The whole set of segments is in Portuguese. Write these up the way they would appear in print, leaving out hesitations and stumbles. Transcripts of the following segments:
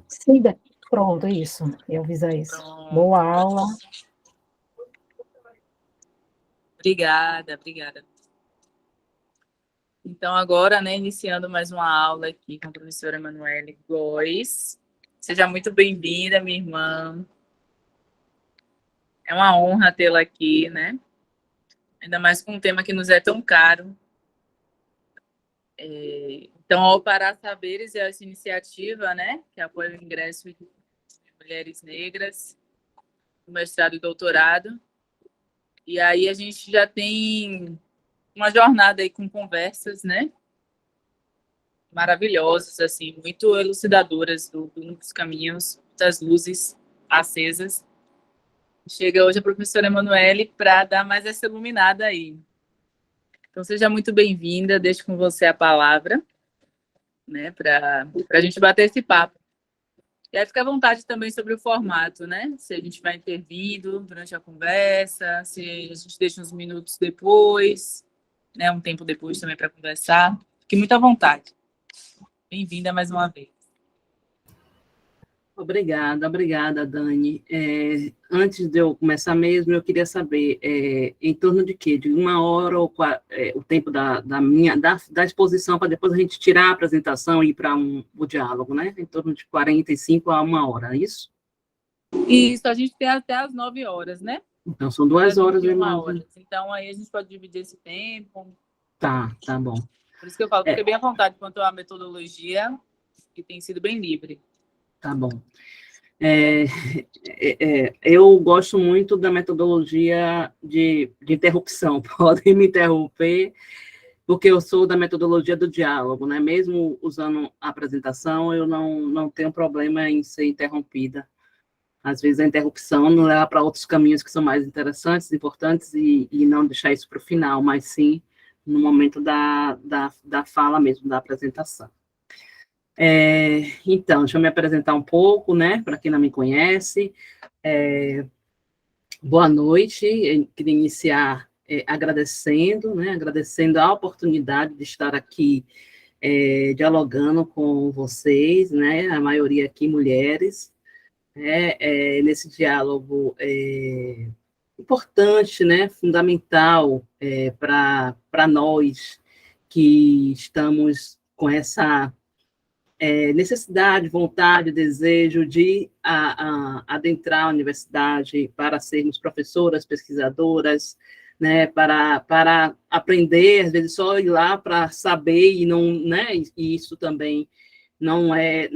Sim, pronto, isso. Eu avisar isso. Pronto. Boa aula. Obrigada. Então, agora, né, iniciando mais uma aula aqui com a professora Emanuele Góes. Seja muito bem-vinda, minha irmã. É uma honra tê-la aqui, né? Ainda mais com um tema que nos é tão caro. Então, ao Parar Saberes é essa iniciativa, né, que apoia o ingresso de mulheres negras no mestrado e doutorado. E aí a gente já tem uma jornada aí com conversas, né, maravilhosas, assim, muito elucidadoras dos caminhos, das luzes acesas. Chega hoje a professora Emanuele para dar mais essa iluminada aí. Então, seja muito bem-vinda, deixo com você a palavra, né, para a gente bater esse papo. E aí fica à vontade também sobre o formato, né? Se a gente vai intervindo durante a conversa, se a gente deixa uns minutos depois, né? Um tempo depois também para conversar. Fique muito à vontade. Bem-vinda mais uma vez. Obrigada, Dani. Antes de eu começar mesmo, eu queria saber, em torno de quê? De 1 hora ou o tempo da exposição, para depois a gente tirar a apresentação e ir para o diálogo, né? Em torno de 45 a 1 hora, é isso? Isso, a gente tem até as 9 horas, né? Então, são 2 horas. Então, aí a gente pode dividir esse tempo. Tá bom. Por isso que eu falo, fiquei bem à vontade quanto à metodologia, que tem sido bem livre. Tá bom. Eu gosto muito da metodologia de interrupção. Podem me interromper, porque eu sou da metodologia do diálogo, né? Mesmo usando a apresentação, eu não tenho problema em ser interrompida. Às vezes a interrupção não leva para outros caminhos que são mais interessantes, importantes, e não deixar isso para o final, mas sim no momento da fala mesmo, da apresentação. Então, deixa eu me apresentar um pouco, né, para quem não me conhece. Boa noite, eu queria iniciar agradecendo a oportunidade de estar aqui dialogando com vocês, né, a maioria aqui mulheres, nesse diálogo importante, né, fundamental para nós que estamos com essa necessidade, vontade, desejo de adentrar a universidade para sermos professoras, pesquisadoras, né, para aprender, às vezes só ir lá para saber e não, né, e isso também não é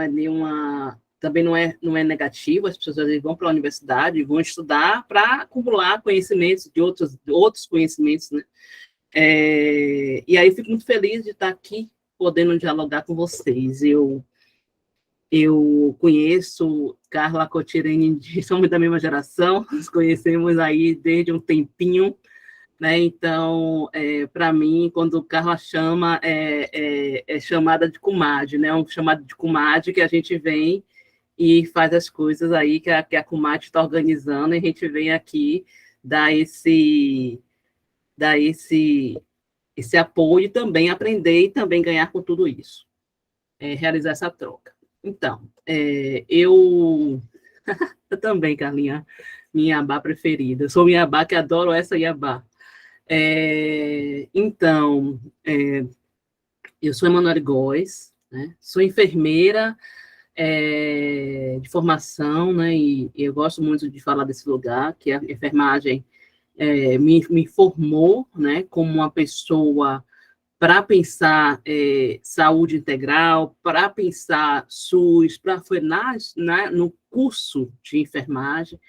nenhuma, também não é negativo. As pessoas às vezes vão para a universidade e vão estudar para acumular conhecimentos de outros conhecimentos, né? E aí fico muito feliz de estar aqui podendo dialogar com vocês. Eu conheço Carla Cotirene, somos da mesma geração, nos conhecemos aí desde um tempinho, né? Então, para mim, quando Carla chama, é chamada de comadre, né? Um chamado de comadre que a gente vem e faz as coisas aí que a comadre está organizando, e a gente vem aqui dar esse apoio, e também aprender e também ganhar com tudo isso, realizar essa troca. Então, eu também, Carlinha, minha Iabá preferida, eu sou minha Iabá que adoro essa Iabá. Então, eu sou Emanuele Góes, né? Sou enfermeira de formação, né? E eu gosto muito de falar desse lugar, que a enfermagem me formou, né, como uma pessoa para pensar saúde integral, para pensar SUS, foi no curso de enfermagem,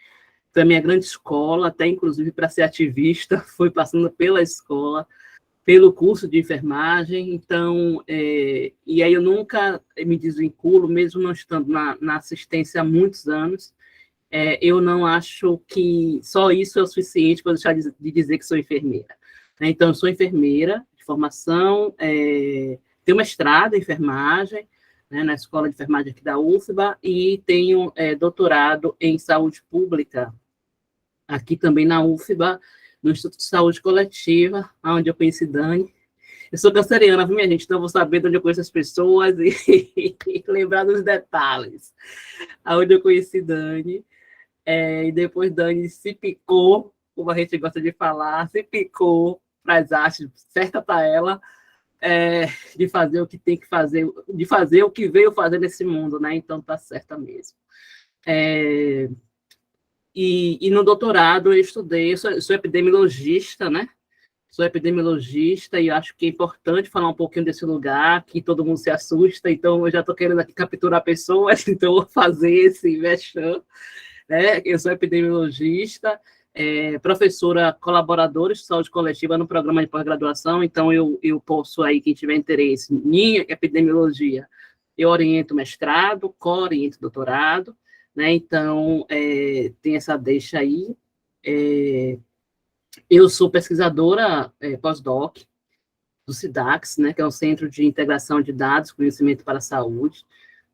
foi a minha grande escola, até inclusive para ser ativista, foi passando pela escola, pelo curso de enfermagem. Então, e aí eu nunca me desvinculo, mesmo não estando na assistência há muitos anos. Eu não acho que só isso é o suficiente para deixar de dizer que sou enfermeira. Então, eu sou enfermeira de formação, tenho mestrado em enfermagem, né, na Escola de Enfermagem aqui da UFBA, e tenho doutorado em saúde pública, aqui também na UFBA, no Instituto de Saúde Coletiva, onde eu conheci Dani, Eu sou canceriana, viu, minha gente? Então, eu vou saber de onde eu conheço as pessoas e lembrar dos detalhes. Aonde eu conheci Dani. E depois Dani se picou, como a gente gosta de falar, se picou para as artes, certa para ela, de fazer o que tem que fazer, de fazer o que veio fazer nesse mundo, né? Então, tá certa mesmo. E no doutorado eu estudei, eu sou epidemiologista, né? Sou epidemiologista e acho que é importante falar um pouquinho desse lugar, que todo mundo se assusta, então eu já estou querendo aqui capturar pessoas, então eu vou fazer esse vexame, né? Eu sou epidemiologista, professora colaboradora de saúde coletiva no programa de pós-graduação, então eu posso aí, quem tiver interesse em epidemiologia, eu oriento mestrado, co-oriento doutorado, né? Então, tem essa deixa aí. Eu sou pesquisadora pós-doc do SIDAX, né, que é um Centro de Integração de Dados, Conhecimento para a Saúde,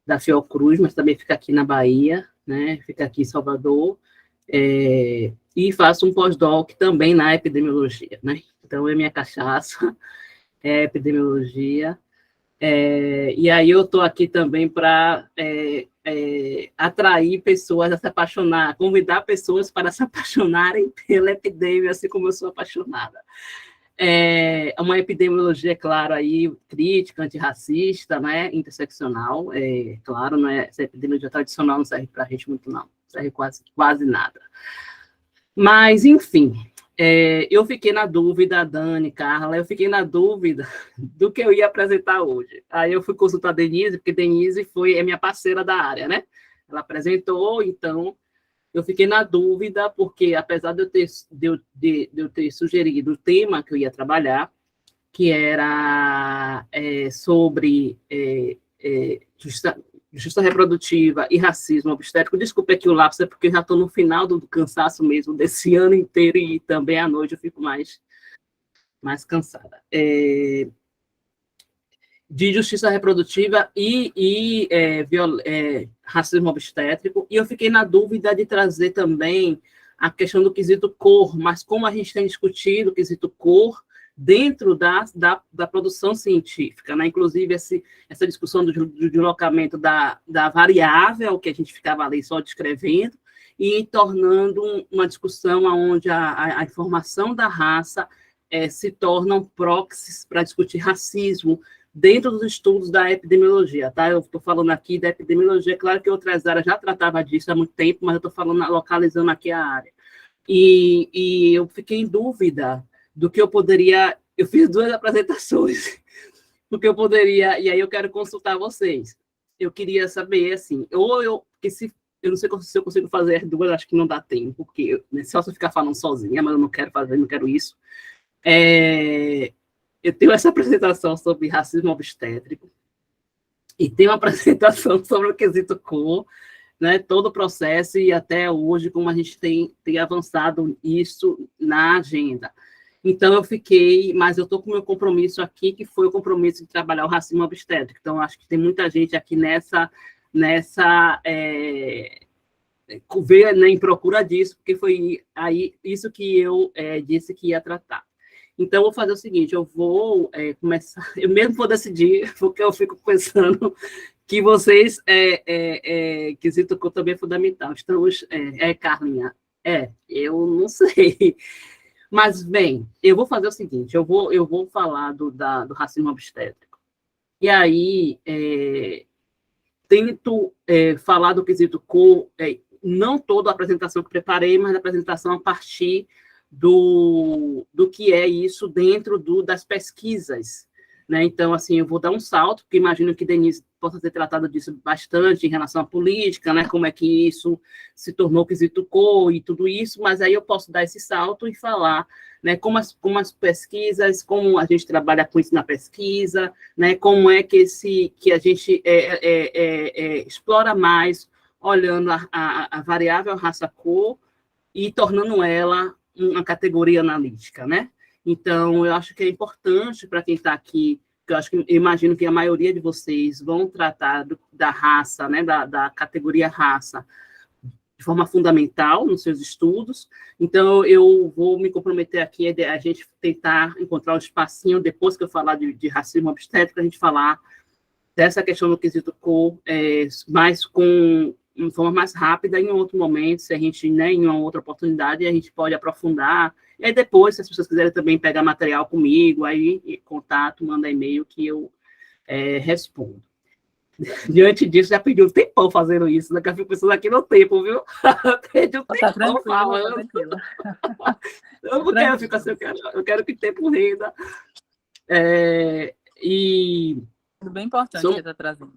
da Fiocruz, mas também fica aqui na Bahia, né, fica aqui em Salvador, e faço um pós-doc também na epidemiologia, né, então é minha cachaça, é epidemiologia, e aí eu estou aqui também para atrair pessoas a se apaixonar, convidar pessoas para se apaixonarem pela epidemia, assim como eu sou apaixonada. Uma epidemiologia, claro, aí, crítica, antirracista, né, interseccional, claro, né, essa epidemiologia tradicional não serve para a gente muito, não, serve quase nada. Mas, enfim, eu fiquei na dúvida, Dani, Carla, eu fiquei na dúvida do que eu ia apresentar hoje. Aí eu fui consultar a Denise, porque Denise é minha parceira da área, né? Ela apresentou, então eu fiquei na dúvida, porque apesar de eu ter sugerido o tema que eu ia trabalhar, que era sobre justiça reprodutiva e racismo obstétrico. Desculpe aqui o lápis, é porque eu já estou no final do cansaço mesmo desse ano inteiro e também à noite eu fico mais cansada. De justiça reprodutiva e racismo obstétrico, e eu fiquei na dúvida de trazer também a questão do quesito cor, mas como a gente tem discutido o quesito cor dentro da produção científica, né? Inclusive essa discussão do deslocamento da variável, que a gente ficava ali só descrevendo, e tornando uma discussão onde a informação da raça se tornam proxies para discutir racismo, dentro dos estudos da epidemiologia, tá? Eu estou falando aqui da epidemiologia, claro que outras áreas já tratavam disso há muito tempo, mas eu estou falando, localizando aqui a área. E eu fiquei em dúvida do que eu poderia... Eu fiz 2 apresentações do que eu poderia... E aí eu quero consultar vocês. Eu queria saber, assim, eu não sei se eu consigo fazer 2, acho que não dá tempo, porque só se eu ficar falando sozinha, mas eu não quero fazer, não quero isso. Eu tenho essa apresentação sobre racismo obstétrico e tenho uma apresentação sobre o quesito cor, né, todo o processo e até hoje como a gente tem avançado isso na agenda. Então, mas eu estou com o meu compromisso aqui, que foi o compromisso de trabalhar o racismo obstétrico. Então, acho que tem muita gente aqui veio, né, em procura disso, porque foi aí isso que eu disse que ia tratar. Então, eu vou fazer o seguinte, eu vou começar, eu mesmo vou decidir, porque eu fico pensando que vocês, quesito cor também é fundamental. Estamos, Carlinha, eu não sei. Mas, bem, eu vou fazer o seguinte, eu vou falar do racismo obstétrico. E aí, tento falar do quesito cor, não toda a apresentação que preparei, mas a apresentação a partir do que é isso dentro das pesquisas, né? Então, assim, eu vou dar um salto, porque imagino que Denise possa ter tratado disso bastante em relação à política, né? Como é que isso se tornou quesito cor e tudo isso, mas aí eu posso dar esse salto e falar, né? Como as pesquisas, como a gente trabalha com isso na pesquisa, né? Como é que a gente explora mais, olhando a variável raça-cor e tornando ela uma categoria analítica, né? Então, eu acho que é importante para quem está aqui, que eu imagino que a maioria de vocês vão tratar da raça, né, da categoria raça, de forma fundamental nos seus estudos. Então, eu vou me comprometer aqui a gente tentar encontrar um espacinho, depois que eu falar de racismo obstétrico, a gente falar dessa questão do quesito cor, mais de forma mais rápida, em outro momento, se a gente, né, em uma outra oportunidade, a gente pode aprofundar. E aí depois, se as pessoas quiserem também pegar material comigo, aí contato, manda e-mail que eu respondo. Diante disso, já pedi um tempão fazendo isso, né? Que eu fico pensando aqui no tempo, viu? Perdi um Tá tempão tranquilo, falando. tá tranquilo. Porque eu fico assim, eu quero que o tempo renda. E Tudo bem importante que você está trazendo.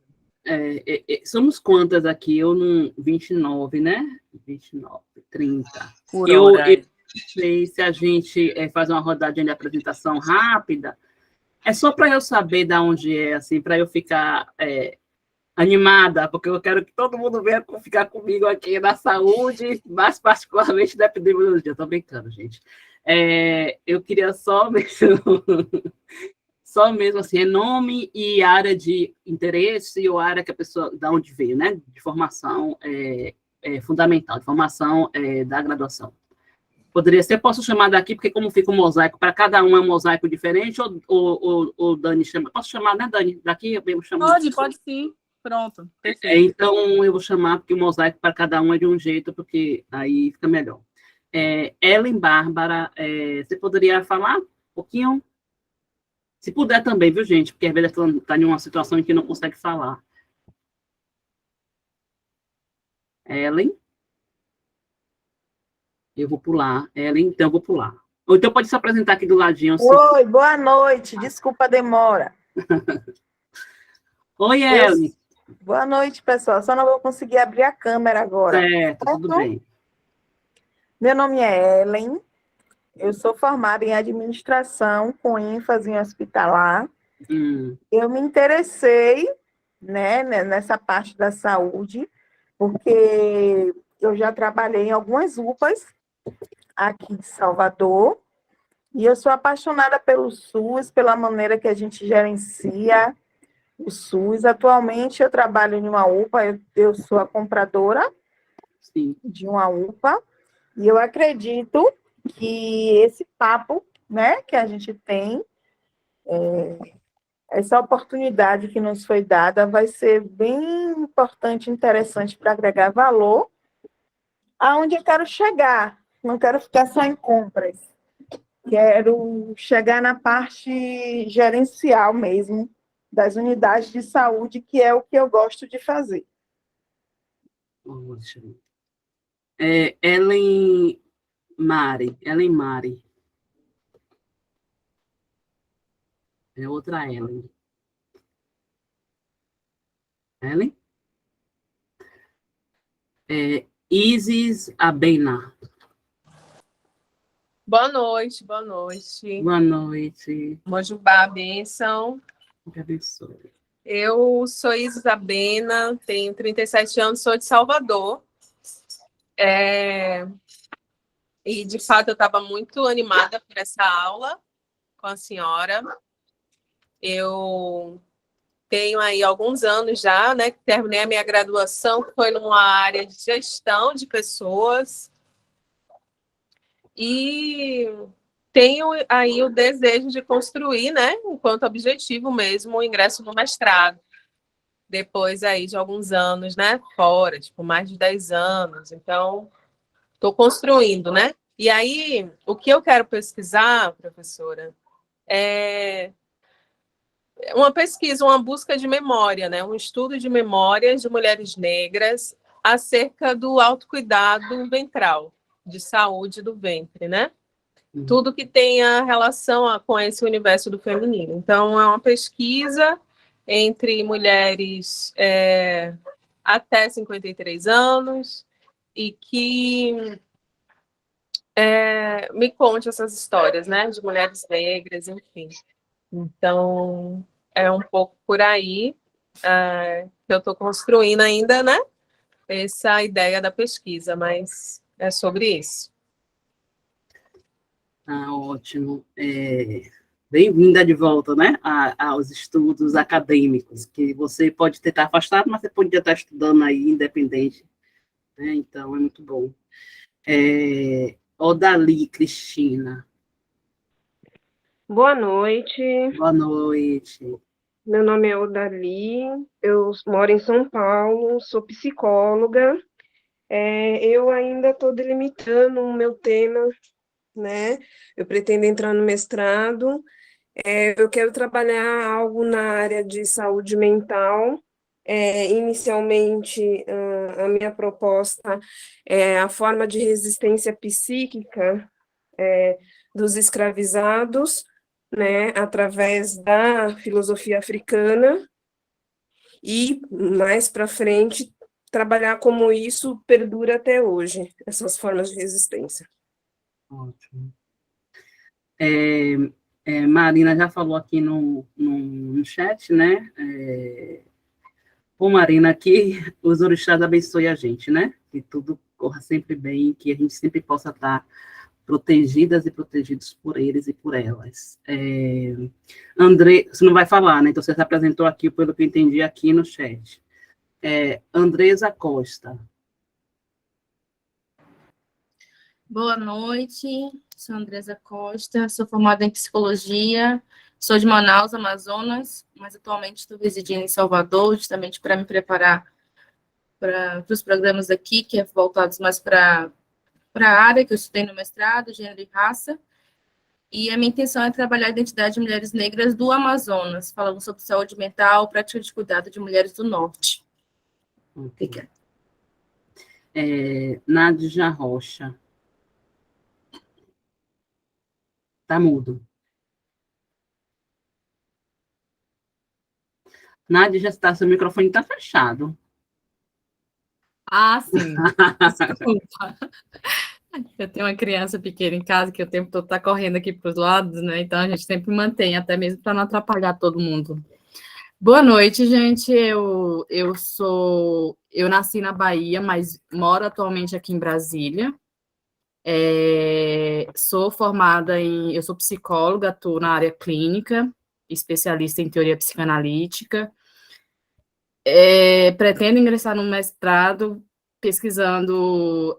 somos quantas aqui? Eu não... 29, né? 29, 30. Por Eu hora. não sei se a gente faz uma rodadinha de apresentação rápida. É só para eu saber de onde é, assim, para eu ficar animada, porque eu quero que todo mundo venha ficar comigo aqui na saúde, mais particularmente da epidemiologia. Estou brincando, gente. Eu queria só mesmo assim, nome e área de interesse ou área que a pessoa, da onde veio, né? De formação fundamental, de formação da graduação. Poderia ser, posso chamar daqui, porque como fica um mosaico, para cada um é um mosaico diferente, ou Dani chama, posso chamar, né, Dani? Daqui eu mesmo chamo. Pode sim. Pronto, perfeito. Então, eu vou chamar, porque o mosaico para cada um é de um jeito, porque aí fica melhor. Ellen Bárbara, você poderia falar um pouquinho? Se puder também, viu, gente? Porque às vezes está em uma situação em que não consegue falar. Ellen? Eu vou pular. Ellen, então eu vou pular. Ou então pode se apresentar aqui do ladinho. Oi, boa noite. Desculpa a demora. Oi, Ellen. Boa noite, pessoal. Só não vou conseguir abrir a câmera agora. Certo, tudo bem. Meu nome é Ellen. Eu sou formada em administração com ênfase em hospitalar. Eu me interessei, né, nessa parte da saúde, porque eu já trabalhei em algumas UPAs aqui de Salvador, e eu sou apaixonada pelo SUS, pela maneira que a gente gerencia o SUS. Atualmente eu trabalho em uma UPA, eu sou a compradora de uma UPA, e eu acredito que esse papo, né, que a gente tem, essa oportunidade que nos foi dada vai ser bem importante, interessante para agregar valor aonde eu quero chegar. Não quero ficar só em compras. Quero chegar na parte gerencial mesmo, das unidades de saúde, que é o que eu gosto de fazer. Ótimo. Ellen Mari. É outra Ellen. Ellen? Isis Abena. Boa noite, boa noite. Boa noite. Mojubá, bênção. Que abençoe. Eu sou Isis Abena, tenho 37 anos, sou de Salvador. E, de fato, eu estava muito animada por essa aula com a senhora. Eu tenho aí alguns anos já, né, que terminei a minha graduação, que foi numa área de gestão de pessoas. E tenho aí o desejo de construir, né, enquanto objetivo mesmo, o ingresso no mestrado. Depois aí de alguns anos, né, fora, tipo, mais de 10 anos. Então, estou construindo, né? E aí, o que eu quero pesquisar, professora, é uma pesquisa, uma busca de memória, né? Um estudo de memórias de mulheres negras acerca do autocuidado ventral, de saúde do ventre, né? Tudo que tenha relação com esse universo do feminino. Então, é uma pesquisa entre mulheres até 53 anos e que me conte essas histórias, né, de mulheres negras, enfim. Então, é um pouco por aí que eu estou construindo ainda, né, essa ideia da pesquisa, mas é sobre isso. Ótimo. Bem-vinda de volta, né, aos estudos acadêmicos, que você pode ter estado afastado, mas você podia estar estudando aí, independente né? Então, é muito bom. Odali Cristina. Boa noite, Boa noite. meu nome é Odali, eu moro em São Paulo, sou psicóloga. Eu ainda estou delimitando o meu tema, né? Eu pretendo entrar no mestrado. Eu quero trabalhar algo na área de saúde mental. Inicialmente, a minha proposta é a forma de resistência psíquica dos escravizados, né, através da filosofia africana, e mais para frente trabalhar como isso perdura até hoje, essas formas de resistência. Ótimo. Marina já falou aqui no chat, né? Marina, que os orixás abençoem a gente, né? Que tudo corra sempre bem, que a gente sempre possa estar protegidas e protegidos por eles e por elas. André, você não vai falar, né? Então você se apresentou aqui, pelo que eu entendi, aqui no chat. Andresa Costa. Boa noite, sou Andresa Costa, sou formada em psicologia, sou de Manaus, Amazonas, mas atualmente estou residindo em Salvador, justamente para me preparar para os programas aqui, que é voltados mais para a área que eu estudei no mestrado, gênero e raça, e a minha intenção é trabalhar a identidade de mulheres negras do Amazonas, falando sobre saúde mental, prática de cuidado de mulheres do norte. Obrigada. Nádia Rocha. Tá mudo. Nádia, já está, seu microfone está fechado. Ah, sim. Desculpa. Eu tenho uma criança pequena em casa que o tempo todo está correndo aqui para os lados, né? Então a gente sempre mantém, até mesmo para não atrapalhar todo mundo. Boa noite, gente. Eu nasci na Bahia, mas moro atualmente aqui em Brasília. Sou formada eu sou psicóloga, atuo na área clínica, especialista em teoria psicanalítica. Pretendo ingressar no mestrado pesquisando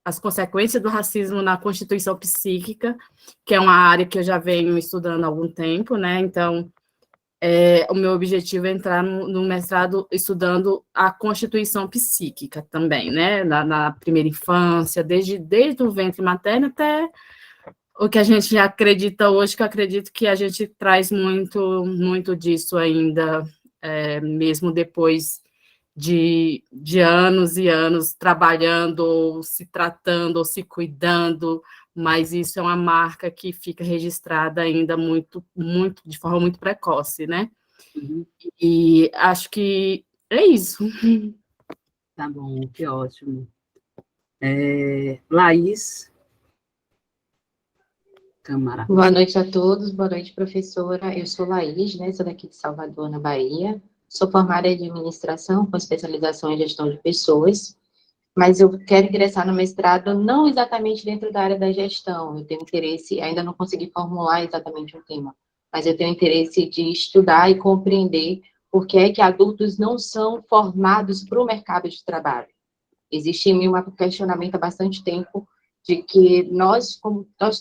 as consequências do racismo na constituição psíquica, que é uma área que eu já venho estudando há algum tempo, né? Então, o meu objetivo é entrar no mestrado estudando a constituição psíquica também, né? Na primeira infância, desde o ventre materno até o que a gente acredita hoje, que eu acredito que a gente traz muito, muito disso ainda, mesmo depois de anos e anos trabalhando, ou se tratando, ou se cuidando, mas isso é uma marca que fica registrada ainda muito, muito, de forma muito precoce, né? Uhum. E acho que é isso. Tá bom, que ótimo. Laís Câmara. Boa noite a todos, boa noite, professora. Eu sou Laís, né? Sou daqui de Salvador, na Bahia. Sou formada em administração, com especialização em gestão de pessoas, mas eu quero ingressar no mestrado não exatamente dentro da área da gestão. Eu tenho interesse, ainda não consegui formular exatamente um tema, mas eu tenho interesse de estudar e compreender por que é que adultos não são formados para o mercado de trabalho. Existe em mim um questionamento há bastante tempo de que nós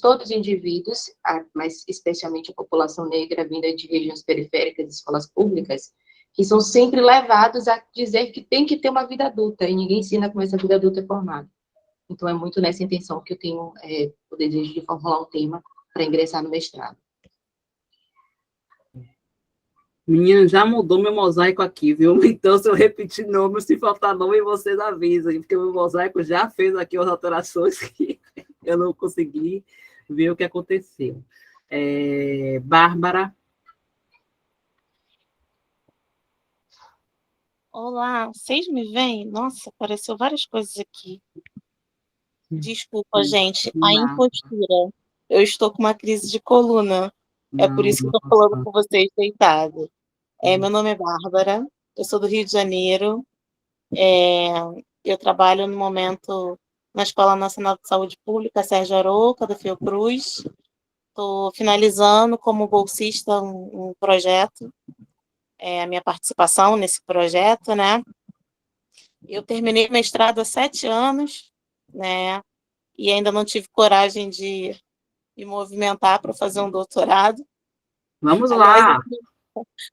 todos indivíduos, mas especialmente a população negra vinda de regiões periféricas e escolas públicas, que são sempre levados a dizer que tem que ter uma vida adulta, e ninguém ensina como essa vida adulta é formada. Então, é muito nessa intenção que eu tenho o desejo de formular um tema para ingressar no mestrado. Menina, já mudou meu mosaico aqui, viu? Então, se eu repetir nome, se faltar nome, vocês avisam, porque o meu mosaico já fez aqui as alterações que eu não consegui ver o que aconteceu. Bárbara. Olá, vocês me veem? Nossa, apareceu várias coisas aqui. Desculpa, gente, a impostura. Eu estou com uma crise de coluna. É por isso que eu estou falando com vocês deitado. Meu nome é Bárbara, eu sou do Rio de Janeiro. Eu trabalho no momento na Escola Nacional de Saúde Pública Sérgio Arouca, da Fiocruz. Estou finalizando como bolsista um projeto, a minha participação nesse projeto, né? Eu terminei o mestrado há 7 anos, né? E ainda não tive coragem de me movimentar para fazer um doutorado. Vamos Aliás, lá!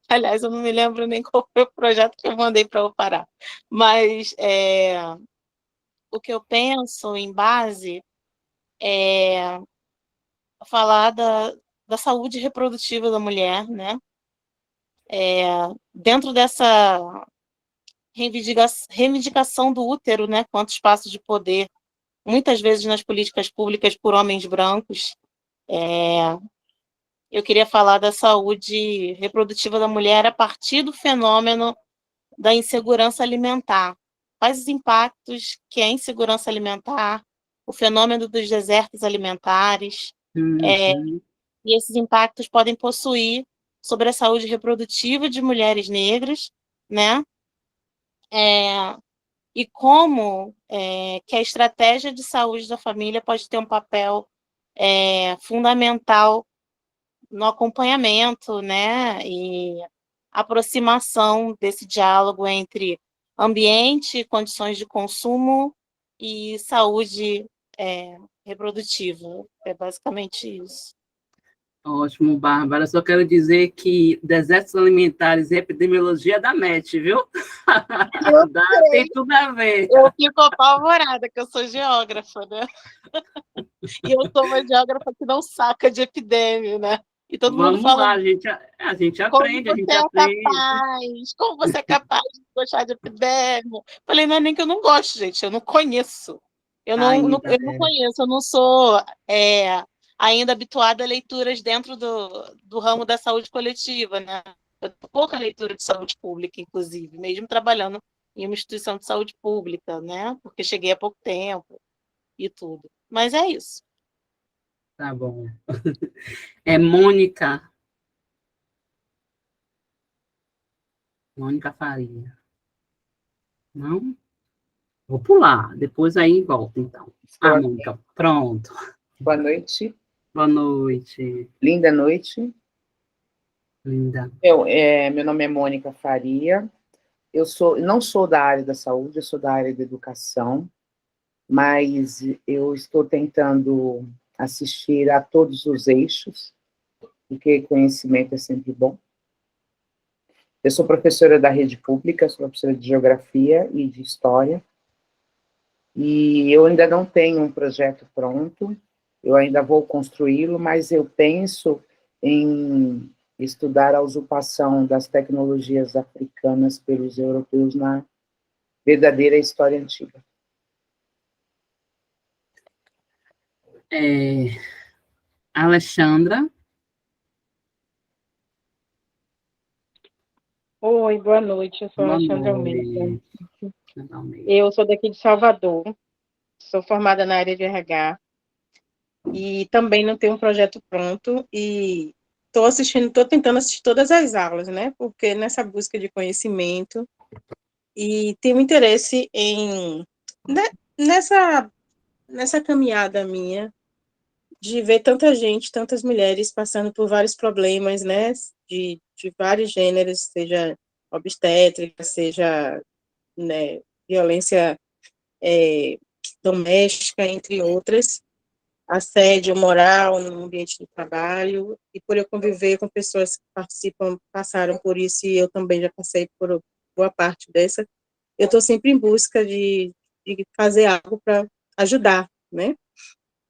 aliás, eu não me lembro nem qual foi o projeto que eu mandei para o Pará. Mas o que eu penso em base é falar da saúde reprodutiva da mulher, né? Dentro dessa reivindicação do útero, né, quanto espaço de poder, muitas vezes nas políticas públicas por homens brancos. Eu queria falar da saúde reprodutiva da mulher a partir do fenômeno da insegurança alimentar. Quais os impactos que a insegurança alimentar, o fenômeno dos desertos alimentares, Uhum. e esses impactos podem possuir sobre a saúde reprodutiva de mulheres negras, né? E como que a estratégia de saúde da família pode ter um papel fundamental no acompanhamento, né, e aproximação desse diálogo entre ambiente, condições de consumo e saúde reprodutiva. É basicamente isso. Ótimo, Bárbara. Só quero dizer que desertos alimentares e epidemiologia da MET, viu? Tem tudo a ver. Eu fico apavorada, que eu sou geógrafa, né? E eu sou uma geógrafa que não saca de epidemia, né? E todo mundo Vamos fala, lá, a gente como aprende, a você gente é aprende. capaz? Como você é capaz de gostar de epidemia? Falei, não é nem que eu não gosto, gente, eu não conheço. Ainda, Eu não conheço, eu não sou ainda habituada a leituras dentro do ramo da saúde coletiva, né? Eu tenho pouca leitura de saúde pública, inclusive, mesmo trabalhando em uma instituição de saúde pública, né? Porque cheguei há pouco tempo e tudo. Mas é isso. Tá bom. É Mônica. Mônica Faria. Não? Vou pular, depois aí volta, então. Estou aqui. Mônica, pronto. Boa noite. Boa noite. Linda noite. Linda. Meu nome é Mônica Faria. Não sou da área da saúde, eu sou da área da educação, mas eu estou tentando assistir a todos os eixos, porque conhecimento é sempre bom. Eu sou professora da rede pública, sou professora de geografia e de história, e eu ainda não tenho um projeto pronto, eu ainda vou construí-lo, mas eu penso em estudar a usurpação das tecnologias africanas pelos europeus na verdadeira história antiga. Alexandra. Oi, boa noite, eu sou a Boa Alexandra noite. Almeida. Eu sou daqui de Salvador, sou formada na área de RH e também não tenho um projeto pronto e estou tentando assistir todas as aulas, né? Porque nessa busca de conhecimento e tenho interesse nessa caminhada minha de ver tanta gente, tantas mulheres passando por vários problemas, né? De vários gêneros, seja obstétrica, seja, né, violência doméstica, entre outras, assédio moral no ambiente de trabalho, e por eu conviver com pessoas que passaram por isso, e eu também já passei por boa parte dessa, eu estou sempre em busca de fazer algo para ajudar, né?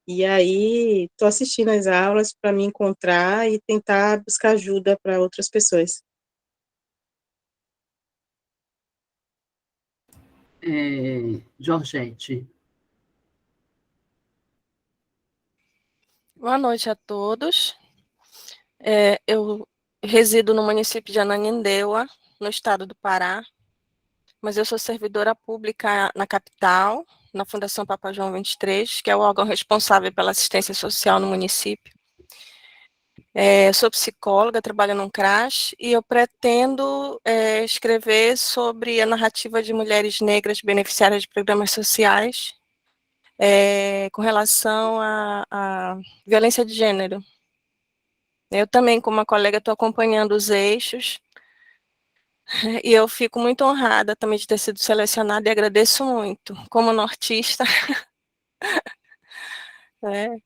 E aí, estou assistindo às aulas para me encontrar e tentar buscar ajuda para outras pessoas. Georgette. Boa noite a todos. Eu resido no município de Ananindeua, no estado do Pará, mas eu sou servidora pública na capital, na Fundação Papa João 23, que é o órgão responsável pela assistência social no município. Sou psicóloga, trabalho num CRAS, e eu pretendo escrever sobre a narrativa de mulheres negras beneficiárias de programas sociais com relação à violência de gênero. Eu também, como uma colega, estou acompanhando os eixos E eu fico muito honrada também de ter sido selecionada e agradeço muito. Como nortista, né?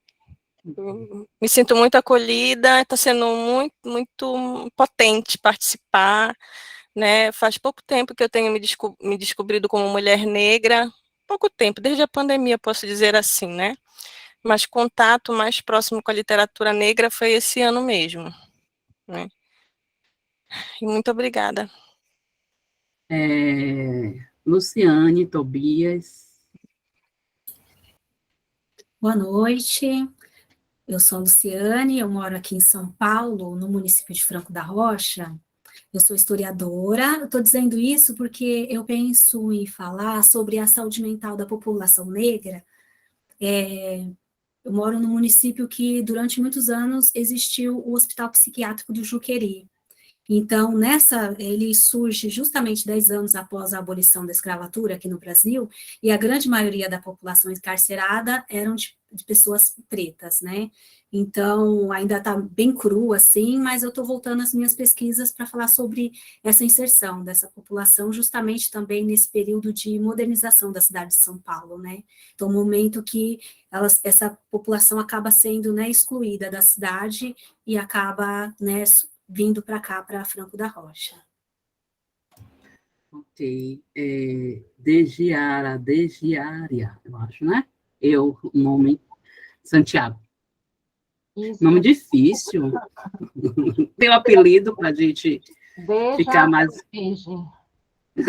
Me sinto muito acolhida, está sendo muito, muito potente participar, né? Faz pouco tempo que eu tenho me descobrido como mulher negra, pouco tempo, desde a pandemia, posso dizer assim, né? Mas contato mais próximo com a literatura negra foi esse ano mesmo, né? E muito obrigada. Luciane, Tobias. Boa noite, eu sou a Luciane, eu moro aqui em São Paulo, no município de Franco da Rocha. Eu sou historiadora, eu estou dizendo isso porque eu penso em falar sobre a saúde mental da população negra. Eu moro num município que, durante muitos anos, existiu o Hospital Psiquiátrico do Juqueri. Então, ele surge justamente 10 anos após a abolição da escravatura aqui no Brasil, e a grande maioria da população encarcerada eram de pessoas pretas, né? Então, ainda está bem cru, assim, mas eu estou voltando às minhas pesquisas para falar sobre essa inserção dessa população, justamente também nesse período de modernização da cidade de São Paulo, né? Então, um momento que essa população acaba sendo, né, excluída da cidade e acaba, né, vindo para cá, para Franco da Rocha. Ok. Degiária, eu acho, né? O nome, Santiago. Isso. Nome difícil. Tem um apelido para a gente ficar mais...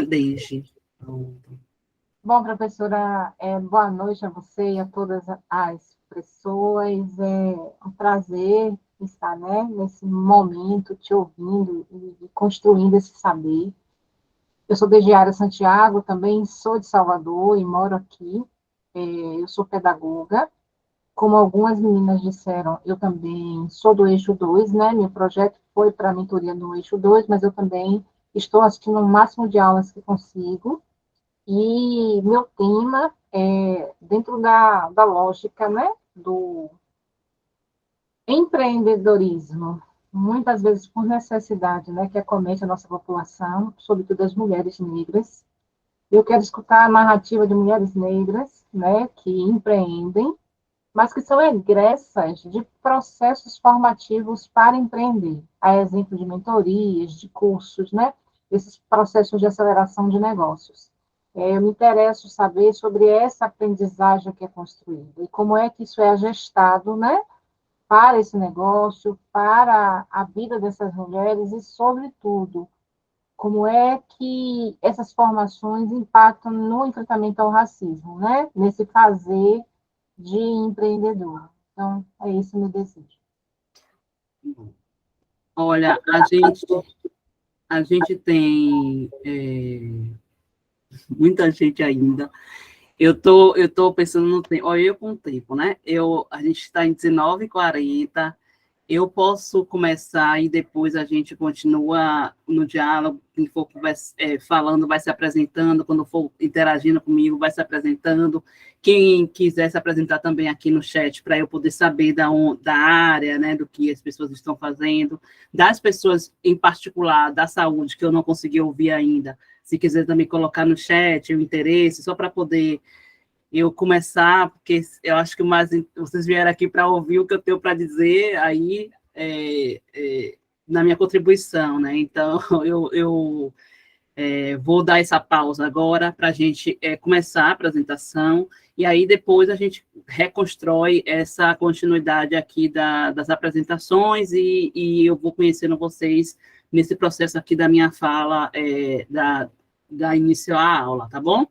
Desde. Bom, professora, boa noite a você e a todas as pessoas. É um prazer estar, né, nesse momento, te ouvindo e construindo esse saber. Eu sou Degiária Santiago, também sou de Salvador e moro aqui. Eu sou pedagoga. Como algumas meninas disseram, eu também sou do Eixo 2, né? Meu projeto foi para a mentoria no Eixo 2, mas eu também estou assistindo o máximo de aulas que consigo. E meu tema é dentro da lógica, né, do empreendedorismo, muitas vezes por necessidade, né, que acomete a nossa população, sobretudo as mulheres negras. Eu quero escutar a narrativa de mulheres negras, né, que empreendem, mas que são egressas de processos formativos para empreender, a exemplo de mentorias, de cursos, né, esses processos de aceleração de negócios. Eu me interesso saber sobre essa aprendizagem que é construída e como é que isso é gestado, né, para esse negócio, para a vida dessas mulheres e, sobretudo, como é que essas formações impactam no enfrentamento ao racismo, né, nesse fazer de empreendedor. Então, é esse o meu desejo. Olha, a gente tem muita gente ainda. Eu tô pensando no tempo. Olha, eu com o tempo, né? A gente está em 19h40. Eu posso começar e depois a gente continua no diálogo. Quem for falando vai se apresentando, quando for interagindo comigo vai se apresentando. Quem quiser se apresentar também aqui no chat, para eu poder saber da área, né, do que as pessoas estão fazendo, das pessoas em particular, da saúde, que eu não consegui ouvir ainda. Se quiser também colocar no chat o interesse, só para poder eu começar, porque eu acho que vocês vieram aqui para ouvir o que eu tenho para dizer aí na minha contribuição, né? Então, eu vou dar essa pausa agora para a gente começar a apresentação, e aí depois a gente reconstrói essa continuidade aqui das apresentações, e eu vou conhecendo vocês nesse processo aqui da minha fala, da início à aula, tá bom?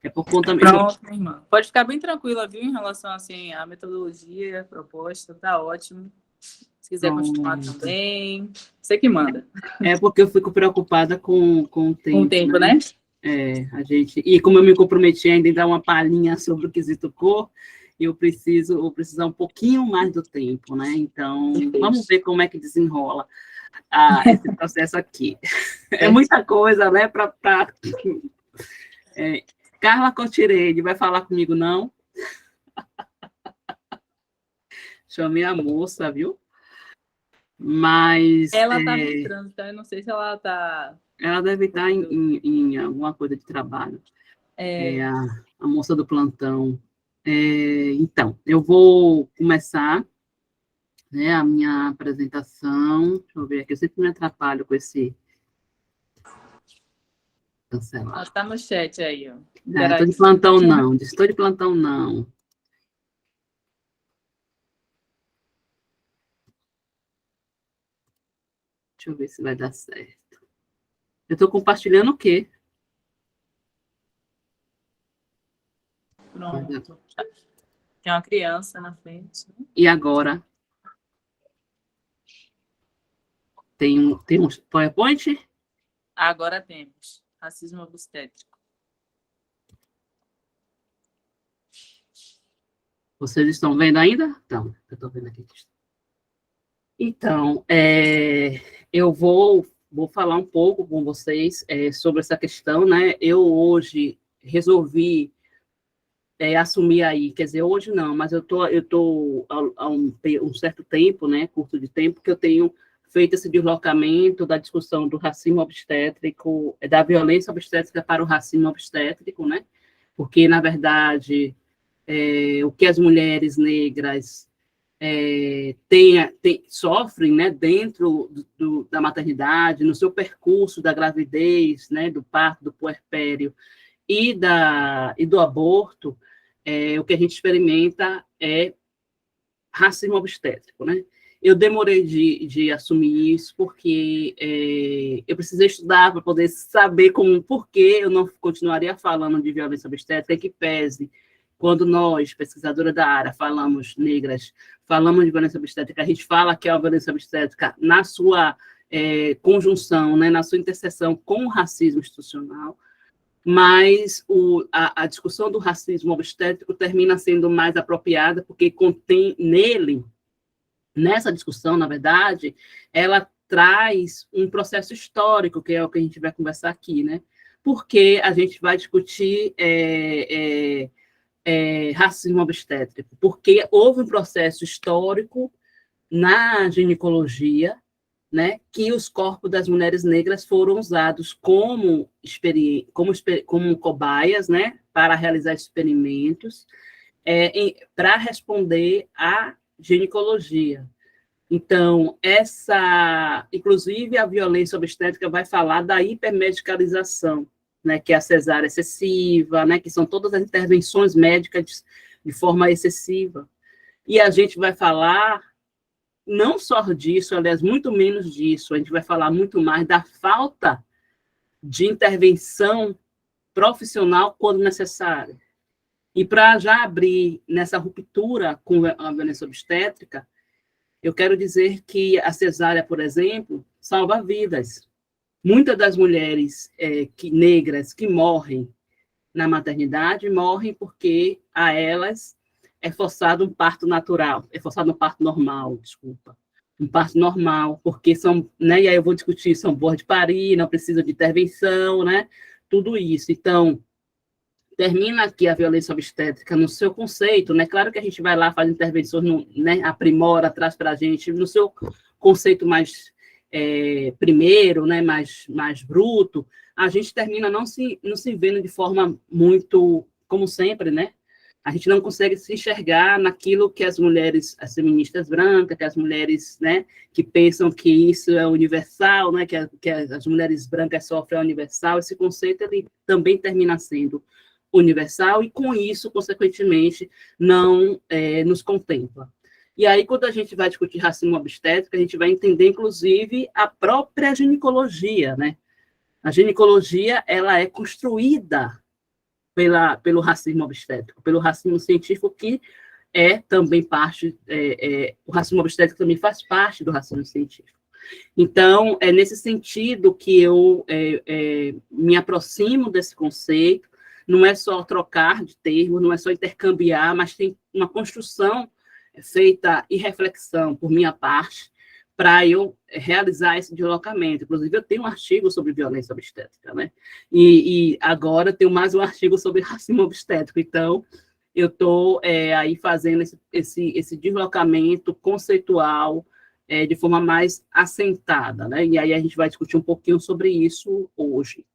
É por conta mesmo. Pronto, minha irmã. Pode ficar bem tranquila, viu, em relação assim, à metodologia, à proposta, tá ótimo. Se quiser continuar também, você que manda. É porque eu fico preocupada com o tempo. Com o tempo, né? E como eu me comprometi ainda em dar uma palhinha sobre o quesito cor, eu preciso precisar um pouquinho mais do tempo, né? Então, vamos ver como é que desenrola esse processo aqui. É muita coisa, né? Carla Cotirene, vai falar comigo, não? Chamei a moça, viu? Mas... Ela está no trânsito, eu não sei se ela está Ela deve estar em alguma coisa de trabalho. A moça do plantão. Então, eu vou começar, né, a minha apresentação. Deixa eu ver aqui, eu sempre me atrapalho com esse cancelar. Está no chat aí, ó. Estou de plantão, não. Estou de plantão, não. Deixa eu ver se vai dar certo. Eu estou compartilhando o quê? Pronto. Tem uma criança na frente. E agora? Tem um PowerPoint? Agora temos. Racismo obstétrico. Vocês estão vendo ainda? Então, eu estou vendo aqui. Então, eu vou falar um pouco com vocês sobre essa questão, né? Eu hoje resolvi assumir aí, quer dizer, hoje não, mas eu tô há um certo tempo, né, curto de tempo, que eu tenho feito esse deslocamento da discussão do racismo obstétrico, da violência obstétrica para o racismo obstétrico, né? Porque, na verdade, o que as mulheres negras sofrem, né, dentro da maternidade, no seu percurso da gravidez, né, do parto, do puerpério e do aborto, o que a gente experimenta é racismo obstétrico, né? Eu demorei de assumir isso porque eu precisei estudar para poder saber por que eu não continuaria falando de violência obstétrica, que pese quando nós, pesquisadoras da área, negras, falamos de violência obstétrica, a gente fala que é a violência obstétrica na sua conjunção, né, na sua interseção com o racismo institucional, mas a discussão do racismo obstétrico termina sendo mais apropriada, porque contém nessa discussão, na verdade, ela traz um processo histórico, que é o que a gente vai conversar aqui, né? Porque a gente vai discutir racismo obstétrico, porque houve um processo histórico na ginecologia, né, que os corpos das mulheres negras foram usados como cobaias, né, para realizar experimentos, para responder à ginecologia. Então, inclusive a violência obstétrica vai falar da hipermedicalização, né, que é a cesárea excessiva, né, que são todas as intervenções médicas de forma excessiva. E a gente vai falar não só disso, aliás, muito menos disso, a gente vai falar muito mais da falta de intervenção profissional quando necessária. E para já abrir nessa ruptura com a violência obstétrica, eu quero dizer que a cesárea, por exemplo, salva vidas. Muitas das mulheres negras que morrem na maternidade morrem porque a elas é forçado um parto natural, é forçado um parto normal, desculpa. Um parto normal, porque são, né, e aí eu vou discutir, são boas de parir, não precisa de intervenção, né, tudo isso. Então, termina aqui a violência obstétrica no seu conceito, né, claro que a gente vai lá, faz intervenções, né, aprimora, traz para a gente, no seu conceito mais primeiro, né, mais bruto, a gente termina não se vendo de forma muito, como sempre, né, a gente não consegue se enxergar naquilo que as mulheres, as feministas brancas, que as mulheres, né, que pensam que isso é universal, né, que as mulheres brancas sofrem é universal, esse conceito ele também termina sendo universal e, com isso, consequentemente, não nos contempla. E aí, quando a gente vai discutir racismo obstétrico, a gente vai entender, inclusive, a própria ginecologia, né? A ginecologia, ela é construída pelo racismo obstétrico, pelo racismo científico, que é também parte, o racismo obstétrico também faz parte do racismo científico. Então, é nesse sentido que eu me aproximo desse conceito, não é só trocar de termos, não é só intercambiar, mas tem uma construção feita e reflexão por minha parte, para eu realizar esse deslocamento. Inclusive, eu tenho um artigo sobre violência obstétrica, né? E agora eu tenho mais um artigo sobre racismo obstétrico. Então, eu estou aí fazendo esse deslocamento conceitual de forma mais assentada, né? E aí a gente vai discutir um pouquinho sobre isso hoje.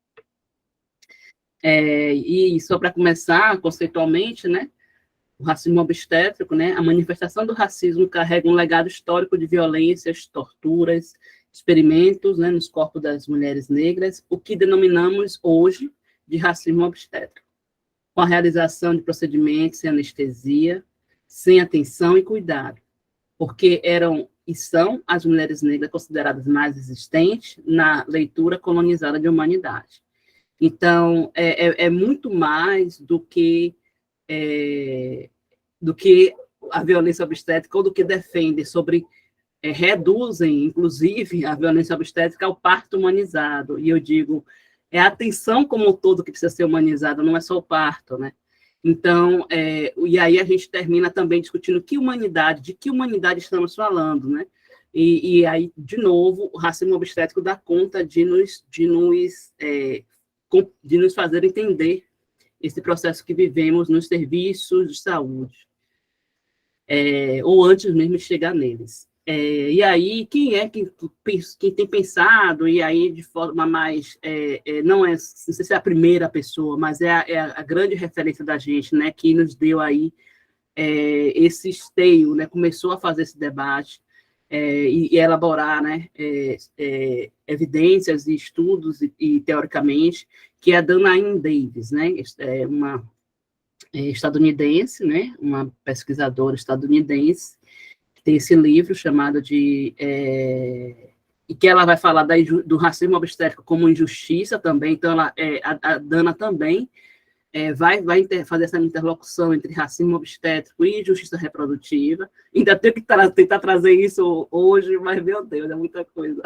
E só para começar, conceitualmente, né? O racismo obstétrico, né? A manifestação do racismo carrega um legado histórico de violências, torturas, experimentos, né, nos corpos das mulheres negras, o que denominamos hoje de racismo obstétrico, com a realização de procedimentos sem anestesia, sem atenção e cuidado, porque eram e são as mulheres negras consideradas mais resistentes na leitura colonizada de humanidade. Então, é muito mais do que a violência obstétrica ou do que defende sobre, reduzem, inclusive, a violência obstétrica ao parto humanizado. E eu digo, é a atenção como um todo que precisa ser humanizada, não é só o parto, né? Então, e aí a gente termina também discutindo de que humanidade estamos falando, né? E aí, de novo, o racismo obstétrico dá conta de nos fazer entender esse processo que vivemos nos serviços de saúde, ou antes mesmo de chegar neles. E aí, quem tem pensado, e aí de forma mais, não sei se é a primeira pessoa, mas é a grande referência da gente, né, que nos deu aí esse esteio, né, começou a fazer esse debate, e elaborar, né, evidências e estudos, e teoricamente, que é a Danae Davis, né, uma estadunidense, né, uma pesquisadora estadunidense, que tem esse livro chamado de... e que ela vai falar do racismo obstétrico como injustiça também, então a Dana também vai fazer essa interlocução entre racismo obstétrico e justiça reprodutiva. Ainda tenho que tentar trazer isso hoje, mas, meu Deus, é muita coisa.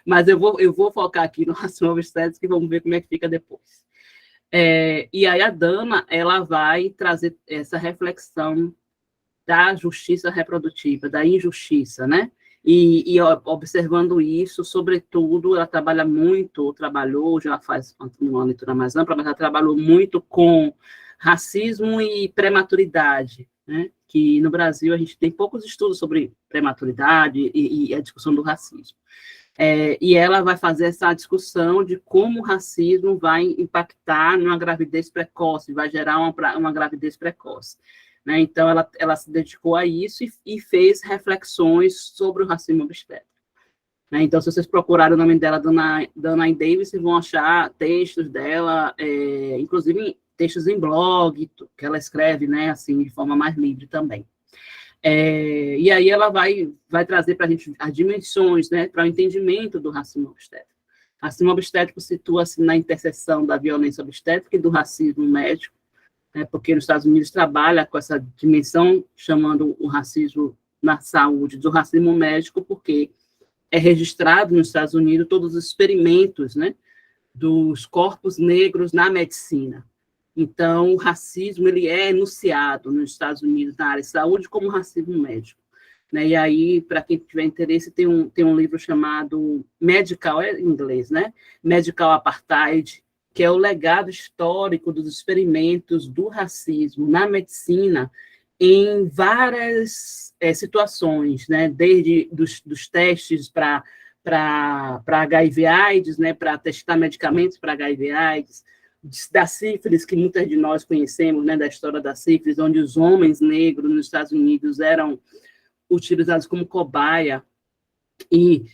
Mas eu vou focar aqui no racismo obstétrico e vamos ver como é que fica depois. E aí a Dana, ela vai trazer essa reflexão da justiça reprodutiva, da injustiça, né? E observando isso, sobretudo, ela trabalhou, já faz uma leitura mais ampla, mas ela trabalhou muito com racismo e prematuridade, né? Que no Brasil a gente tem poucos estudos sobre prematuridade e a discussão do racismo. E ela vai fazer essa discussão de como o racismo vai impactar numa gravidez precoce, vai gerar uma gravidez precoce. Né? Então, ela se dedicou a isso e fez reflexões sobre o racismo obstétrico. Né? Então, se vocês procurarem o nome dela, Danae Davis, vocês vão achar textos dela, inclusive textos em blog, que ela escreve, né, assim, de forma mais livre também. E aí ela vai trazer para a gente as dimensões, né, para o entendimento do racismo obstétrico. O racismo obstétrico situa-se na interseção da violência obstétrica e do racismo médico, porque nos Estados Unidos trabalha com essa dimensão, chamando o racismo na saúde do racismo médico, porque é registrado nos Estados Unidos todos os experimentos, né, dos corpos negros na medicina. Então, o racismo ele é enunciado nos Estados Unidos na área de saúde como racismo médico. Né? E aí, para quem tiver interesse, tem um livro chamado Medical, em inglês, né? Medical Apartheid, que é o legado histórico dos experimentos do racismo na medicina em várias situações, né? Desde dos testes para HIV/AIDS, né? Para testar medicamentos para HIV/AIDS, da sífilis, que muitas de nós conhecemos, né? Da história da sífilis, onde os homens negros nos Estados Unidos eram utilizados como cobaia e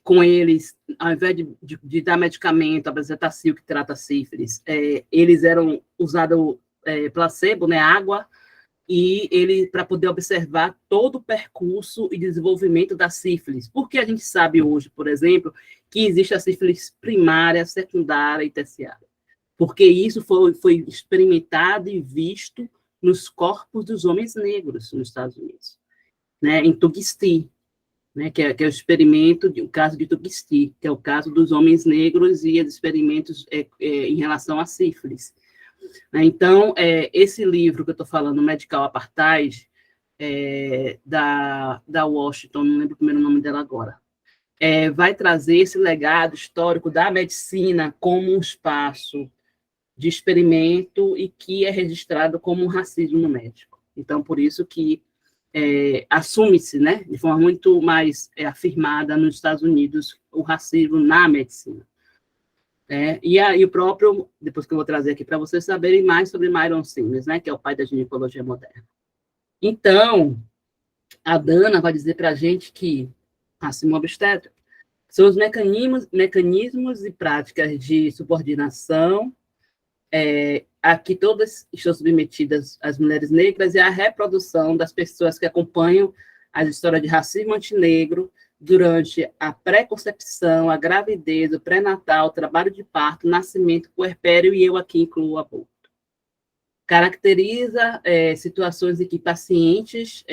com eles, ao invés de dar medicamento, a bezetacil, que trata a sífilis, eles eram usados placebo, né, água, e ele para poder observar todo o percurso e desenvolvimento da sífilis. Porque a gente sabe hoje, por exemplo, que existe a sífilis primária, secundária e terciária. Porque isso foi experimentado e visto nos corpos dos homens negros nos Estados Unidos, né, em Tuskegee, né, que é o experimento, o caso de Tuskegee, que é o caso dos homens negros e os experimentos em relação à sífilis. Então, esse livro que eu estou falando, Medical Apartheid, da Washington, não lembro o primeiro nome dela agora, vai trazer esse legado histórico da medicina como um espaço de experimento e que é registrado como um racismo médico. Então, por isso que assume-se, né, de forma muito mais afirmada nos Estados Unidos, o racismo na medicina. E aí o próprio, depois que eu vou trazer aqui para vocês saberem mais sobre Myron Simmons, né, que é o pai da ginecologia moderna. Então, a Dana vai dizer para a gente que racismo obstétrico são os mecanismos e práticas de subordinação a que todas estão submetidas as mulheres negras e a reprodução das pessoas que acompanham a história de racismo antinegro durante a pré-concepção, a gravidez, o pré-natal, o trabalho de parto, nascimento, puerpério, e eu aqui incluo o aborto. Caracteriza situações em que pacientes,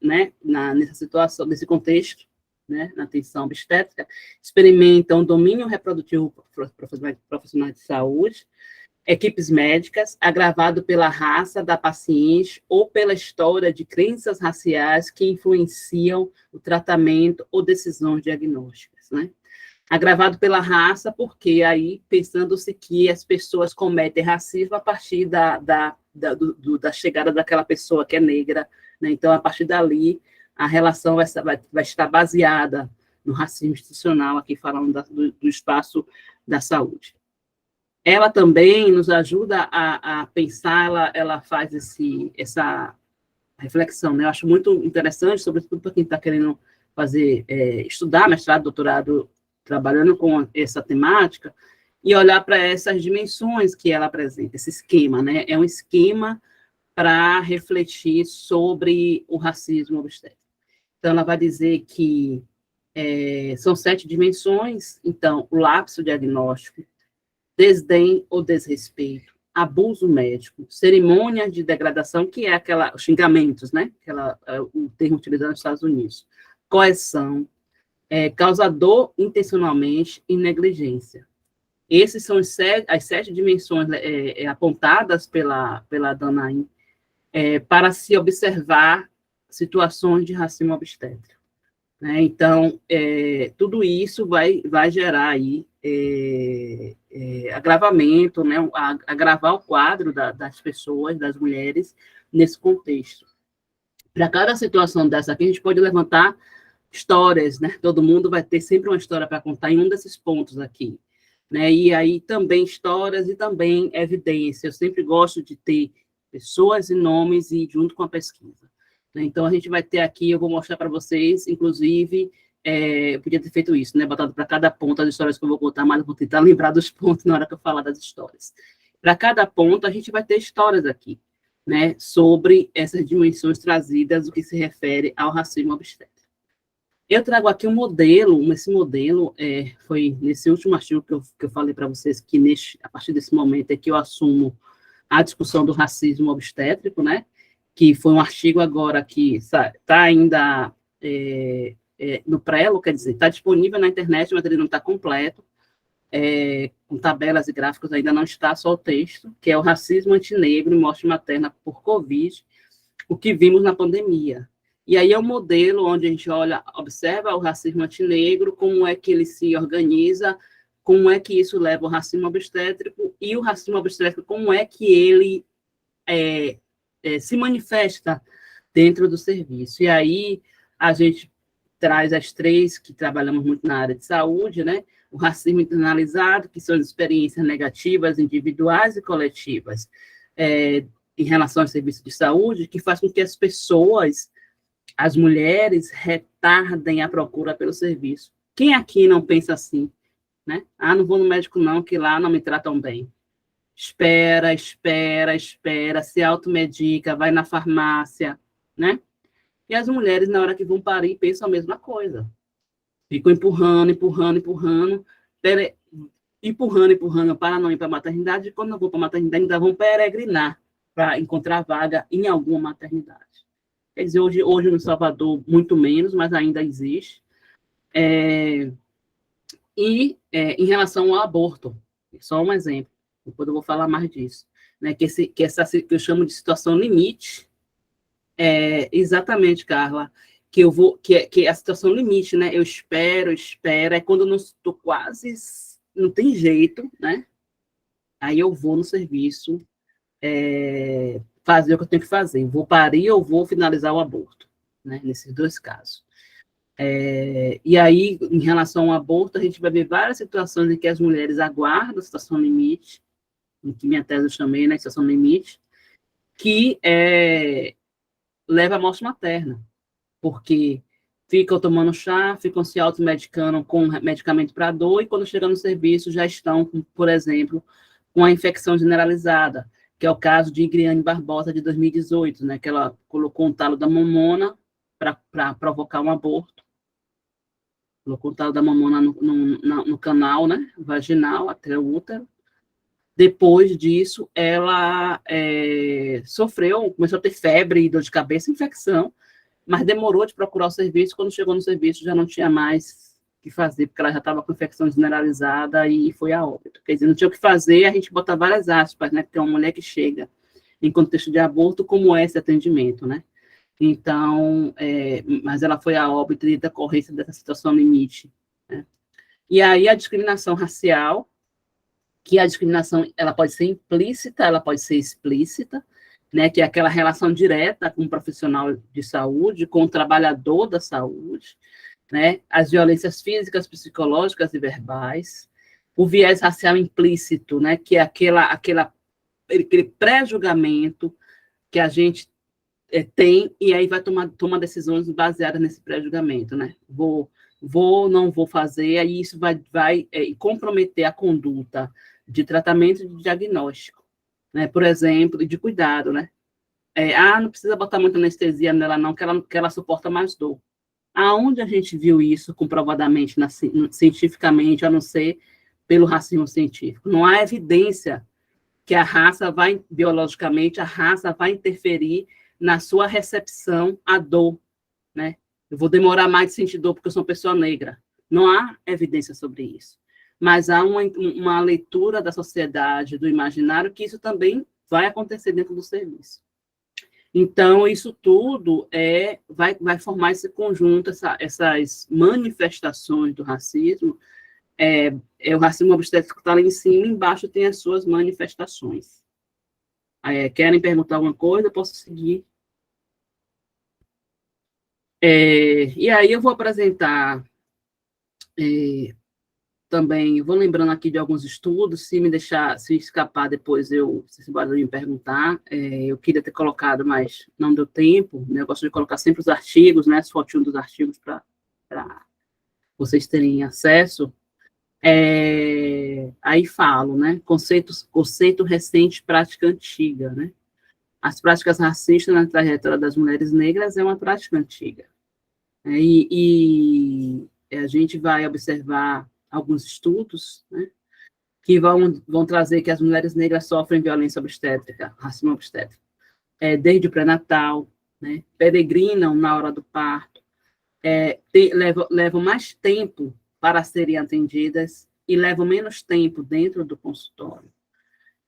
nessa situação, nesse contexto, né, na atenção obstétrica, experimentam domínio reprodutivo profissionais de saúde, equipes médicas, agravado pela raça da paciente ou pela história de crenças raciais que influenciam o tratamento ou decisões diagnósticas, né? Agravado pela raça, porque aí, pensando-se que as pessoas cometem racismo a partir da chegada daquela pessoa que é negra, né? Então, a partir dali, a relação vai estar baseada no racismo institucional, aqui falando do espaço da saúde. Ela também nos ajuda a pensar, ela faz essa reflexão, né? Eu acho muito interessante, sobretudo para quem está querendo estudar mestrado, doutorado, trabalhando com essa temática, e olhar para essas dimensões que ela apresenta, esse esquema, né? É um esquema para refletir sobre o racismo obstétrico. Então, ela vai dizer que são 7 dimensões, então, o lapso diagnóstico, desdém ou desrespeito, abuso médico, cerimônia de degradação, que é os xingamentos, né? O termo utilizado nos Estados Unidos, coerção, causador intencionalmente e negligência. Esses são as 7 dimensões apontadas pela Danahy para se observar situações de racismo obstétrico. Né? Então, tudo isso vai gerar aí agravamento, né? Agravar o quadro das pessoas, das mulheres, nesse contexto. Para cada situação dessa aqui, a gente pode levantar histórias, né? Todo mundo vai ter sempre uma história para contar em um desses pontos aqui. Né? E aí também histórias e também evidência. Eu sempre gosto de ter pessoas e nomes e junto com a pesquisa. Né? Então, a gente vai ter aqui, eu vou mostrar para vocês, inclusive, eu podia ter feito isso, né? Botado para cada ponto as histórias que eu vou contar, mas eu vou tentar lembrar dos pontos na hora que eu falar das histórias. Para cada ponto, a gente vai ter histórias aqui, né? Sobre essas dimensões trazidas, o que se refere ao racismo obstétrico. Eu trago aqui um modelo, esse modelo foi nesse último artigo que eu falei para vocês, que a partir desse momento é que eu assumo a discussão do racismo obstétrico, né? Que foi um artigo agora que está ainda no prelo, quer dizer, está disponível na internet, mas ele não está completo, com tabelas e gráficos, ainda não está só o texto, que é o racismo antinegro e morte materna por Covid, o que vimos na pandemia. E aí é um modelo onde a gente observa o racismo antinegro, como é que ele se organiza, como é que isso leva ao racismo obstétrico, e o racismo obstétrico, como é que ele se manifesta dentro do serviço. E aí a gente traz as 3 que trabalhamos muito na área de saúde, né? O racismo internalizado, que são as experiências negativas, individuais e coletivas, em relação ao serviço de saúde, que faz com que as pessoas, as mulheres, retardem a procura pelo serviço. Quem aqui não pensa assim? Né? Não vou no médico não, que lá não me tratam bem. Espera, se automedica, vai na farmácia, né? E as mulheres, na hora que vão parir, pensam a mesma coisa. Ficam empurrando para não ir para a maternidade, e quando não vão para a maternidade, ainda vão peregrinar para encontrar vaga em alguma maternidade. Quer dizer, hoje no Salvador, muito menos, mas ainda existe. Em relação ao aborto, só um exemplo, depois eu vou falar mais disso, né, que eu chamo de situação limite, exatamente, Carla, que é a situação limite, né, eu espero, é quando eu não estou quase, não tem jeito, né, aí eu vou no serviço, fazer o que eu tenho que fazer. Vou parir ou vou finalizar o aborto, né? Nesses dois casos. E aí, em relação ao aborto, a gente vai ver várias situações em que as mulheres aguardam a situação limite, em que minha tese eu chamei, né, situação limite, que leva à morte materna, porque ficam tomando chá, ficam se automedicando com medicamento para dor, e quando chegam no serviço já estão, por exemplo, com a infecção generalizada, que é o caso de Igriane Barbosa, de 2018, né, que ela colocou um talo da mamona para provocar um aborto, colocou o talo da mamona no canal, né, vaginal, até o útero. Depois disso, ela começou a ter febre, dor de cabeça, infecção, mas demorou de procurar o serviço. Quando chegou no serviço, já não tinha mais o que fazer, porque ela já estava com infecção generalizada e foi a óbito. Quer dizer, não tinha o que fazer, a gente bota várias aspas, né, porque é uma mulher que chega em contexto de aborto, como é esse atendimento, né? Então, mas ela foi a óbito em decorrência dessa situação limite, né? E aí a discriminação racial, que a discriminação ela pode ser implícita, ela pode ser explícita, né, que é aquela relação direta com o profissional de saúde, com o trabalhador da saúde, né, as violências físicas, psicológicas e verbais, o viés racial implícito, né, que é aquele pré-julgamento que a gente tem, e aí vai tomar decisões baseadas nesse pré-julgamento, né, não vou fazer, aí isso vai comprometer a conduta de tratamento e de diagnóstico, né, por exemplo, e de cuidado, né, não precisa botar muita anestesia nela não, que ela suporta mais dor. Aonde a gente viu isso comprovadamente, cientificamente, a não ser pelo racismo científico? Não há evidência que biologicamente, a raça vai interferir na sua recepção à dor, né? Eu vou demorar mais de sentir dor porque eu sou uma pessoa negra. Não há evidência sobre isso. Mas há uma leitura da sociedade, do imaginário, que isso também vai acontecer dentro do serviço. Então, isso tudo vai formar esse conjunto, essas manifestações do racismo. O racismo obstétrico está lá em cima, embaixo tem as suas manifestações. Querem perguntar alguma coisa? Eu posso seguir. E aí eu vou apresentar também, vou lembrando aqui de alguns estudos, se escapar depois, se me perguntar, eu queria ter colocado, mas não deu tempo, né? Eu gosto de colocar sempre os artigos, né, as fotinhos dos artigos para vocês terem acesso. Aí falo, né, conceito recente, prática antiga, né? As práticas racistas na trajetória das mulheres negras é uma prática antiga. E a gente vai observar alguns estudos, né, que vão trazer que as mulheres negras sofrem violência obstétrica, racismo obstétrico, desde o pré-natal, né, peregrinam na hora do parto, levam mais tempo para serem atendidas e levam menos tempo dentro do consultório.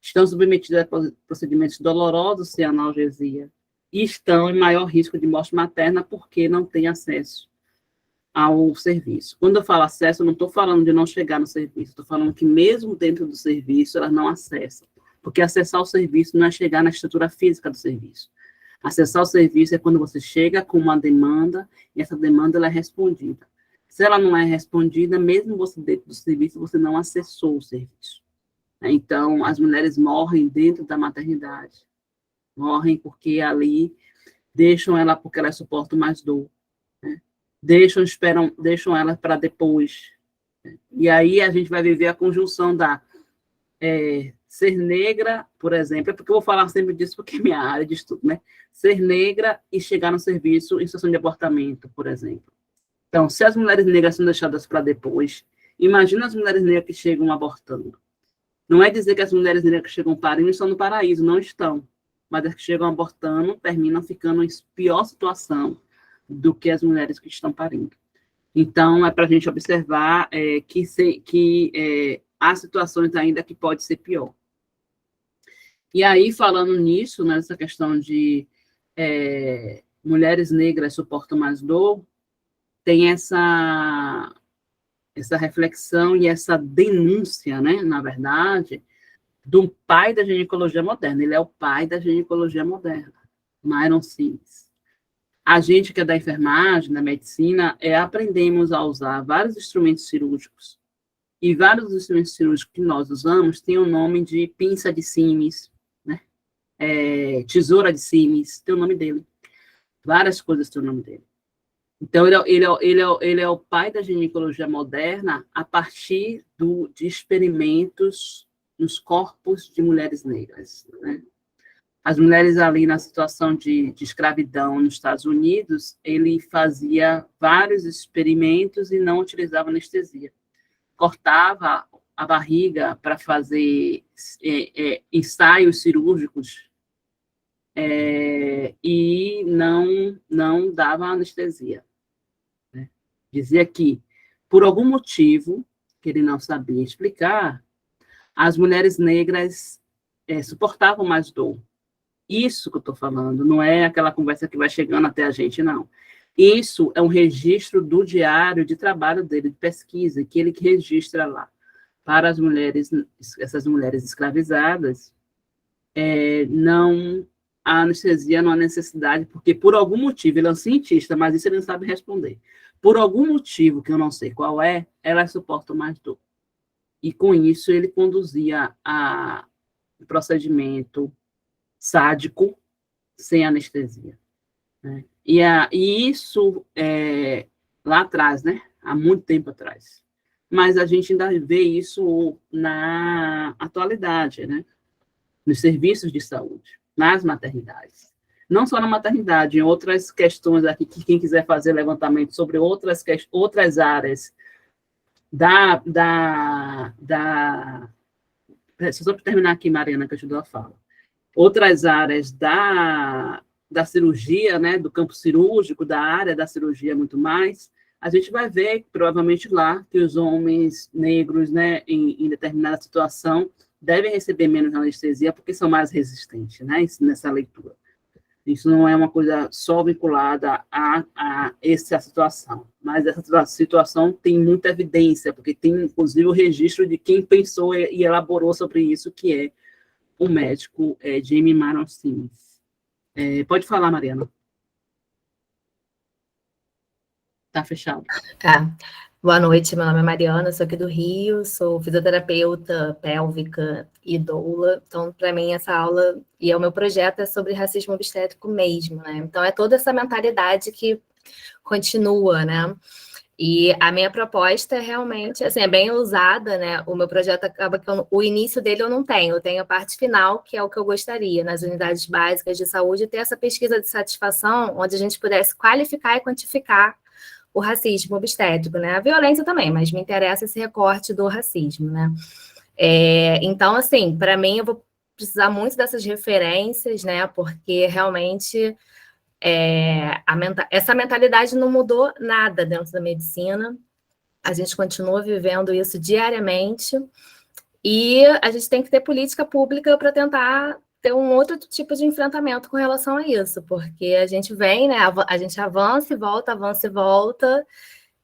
Estão submetidas a procedimentos dolorosos sem analgesia e estão em maior risco de morte materna porque não têm acesso ao serviço. Quando eu falo acesso, eu não estou falando de não chegar no serviço, estou falando que mesmo dentro do serviço, elas não acessam, porque acessar o serviço não é chegar na estrutura física do serviço. Acessar o serviço é quando você chega com uma demanda, e essa demanda ela é respondida. Se ela não é respondida, mesmo você dentro do serviço, você não acessou o serviço. Então, as mulheres morrem dentro da maternidade, morrem porque ali deixam ela, porque elas suportam mais dor, né? Deixam ela para depois. E aí a gente vai viver a conjunção da ser negra, por exemplo, porque eu vou falar sempre disso porque é minha área de estudo, né? Ser negra e chegar no serviço em situação de abortamento, por exemplo. Então, se as mulheres negras são deixadas para depois, imagina as mulheres negras que chegam abortando. Não é dizer que as mulheres negras que chegam parindo estão no paraíso, não estão. Mas as que chegam abortando terminam ficando em pior situação do que as mulheres que estão parindo. Então, é para a gente observar que há situações ainda que pode ser pior. E aí, falando nisso, nessa questão de mulheres negras suportam mais dor, tem essa reflexão e essa denúncia, né, na verdade, do pai da ginecologia moderna. Ele é o pai da ginecologia moderna, Myron Sims. A gente que é da enfermagem, da medicina, aprendemos a usar vários instrumentos cirúrgicos. E vários dos instrumentos cirúrgicos que nós usamos têm o nome de pinça de Sims, né? Tesoura de Sims, tem o nome dele. Várias coisas têm o nome dele. Então, ele é o pai da ginecologia moderna a partir de experimentos nos corpos de mulheres negras, né? As mulheres ali na situação de escravidão nos Estados Unidos, ele fazia vários experimentos e não utilizava anestesia. Cortava a barriga para fazer ensaios cirúrgicos e não dava anestesia, né? Dizia que, por algum motivo, que ele não sabia explicar, as mulheres negras suportavam mais dor. Isso que eu estou falando, não é aquela conversa que vai chegando até a gente, não. Isso é um registro do diário de trabalho dele, de pesquisa, que ele registra lá. Para as mulheres, essas mulheres escravizadas, a anestesia não há necessidade, porque por algum motivo, ele é um cientista, mas isso ele não sabe responder. Por algum motivo, que eu não sei qual elas suportam mais dor. E com isso, ele conduzia o procedimento sádico sem anestesia, né? E isso lá atrás, né? Há muito tempo atrás. Mas a gente ainda vê isso na atualidade, né? Nos serviços de saúde, nas maternidades. Não só na maternidade, em outras questões aqui, que quem quiser fazer levantamento sobre outras áreas só para terminar aqui, Mariana, que ajudou a fala. Outras áreas da cirurgia, né, do campo cirúrgico, da área da cirurgia muito mais, a gente vai ver, provavelmente lá, que os homens negros, né, em determinada situação, devem receber menos anestesia porque são mais resistentes, né, nessa leitura. Isso não é uma coisa só vinculada a essa situação, mas essa situação tem muita evidência, porque tem, inclusive, o registro de quem pensou e elaborou sobre isso, que é o médico Jamie Myron Sims. Pode falar, Mariana. Tá fechado. Boa noite, meu nome é Mariana, sou aqui do Rio, sou fisioterapeuta pélvica e doula. Então, para mim, essa aula e o meu projeto é sobre racismo obstétrico mesmo, né? Então, é toda essa mentalidade que continua, né? E a minha proposta é realmente, assim, é bem ousada, né? O meu projeto acaba que o início dele eu tenho a parte final, que é o que eu gostaria, nas unidades básicas de saúde, ter essa pesquisa de satisfação, onde a gente pudesse qualificar e quantificar o racismo obstétrico, né? A violência também, mas me interessa esse recorte do racismo, né? Então, assim, para mim, eu vou precisar muito dessas referências, né? Porque realmente essa mentalidade não mudou nada dentro da medicina. A gente continua vivendo isso diariamente e a gente tem que ter política pública para tentar ter um outro tipo de enfrentamento com relação a isso, porque a gente vem, né? A gente avança e volta,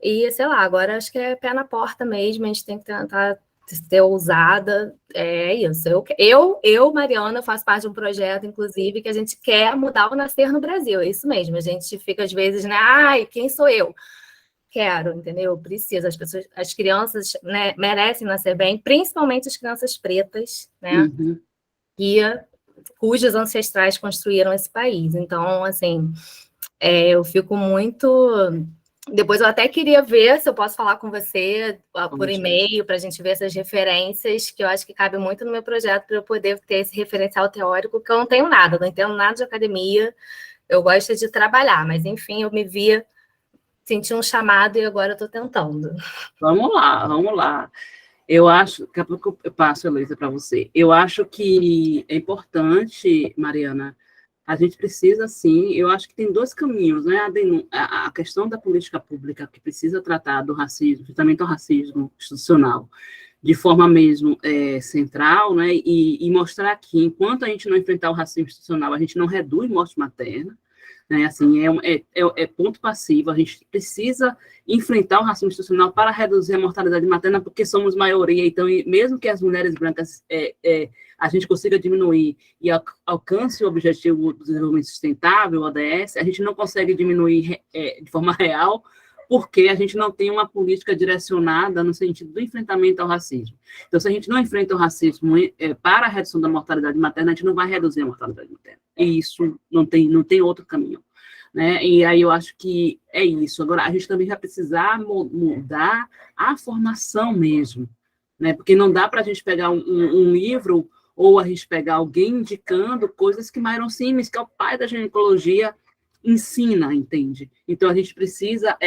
e sei lá, agora acho que é pé na porta mesmo, a gente tem que tentar ser ousada, é isso. Eu, Mariana, faço parte de um projeto, inclusive, que a gente quer mudar o nascer no Brasil, é isso mesmo, a gente fica às vezes, né, ai, quem sou eu? Quero, entendeu? Preciso, as crianças, né, merecem nascer bem, principalmente as crianças pretas, né, cujos ancestrais construíram esse país. Então, assim, eu fico muito... Depois eu até queria ver se eu posso falar com você por e-mail, para a gente ver essas referências, que eu acho que cabe muito no meu projeto, para eu poder ter esse referencial teórico, que eu não tenho nada, não entendo nada de academia, eu gosto de trabalhar, mas, enfim, eu me via, senti um chamado e agora eu estou tentando. Vamos lá. Eu acho, daqui a pouco eu passo, Heloísa, para você. Eu acho que é importante, Mariana, a gente precisa, sim, eu acho que tem dois caminhos, né? A questão da política pública, que precisa tratar do racismo, justamente do racismo institucional, de forma mesmo central, né? E mostrar que, enquanto a gente não enfrentar o racismo institucional, a gente não reduz morte materna, né? Assim, é ponto passivo. A gente precisa enfrentar o racismo institucional para reduzir a mortalidade materna, porque somos maioria. Então, mesmo que as mulheres brancas a gente consiga diminuir e alcance o objetivo do desenvolvimento sustentável, o ODS, a gente não consegue diminuir de forma real, porque a gente não tem uma política direcionada no sentido do enfrentamento ao racismo. Então, se a gente não enfrenta o racismo para a redução da mortalidade materna, a gente não vai reduzir a mortalidade materna. E isso não tem outro caminho, né? E aí eu acho que é isso. Agora, a gente também vai precisar mudar a formação mesmo, né? Porque não dá para a gente pegar um livro ou a gente pegar alguém indicando coisas que Myron Simmons, que é o pai da ginecologia, ensina, entende? Então, a gente precisa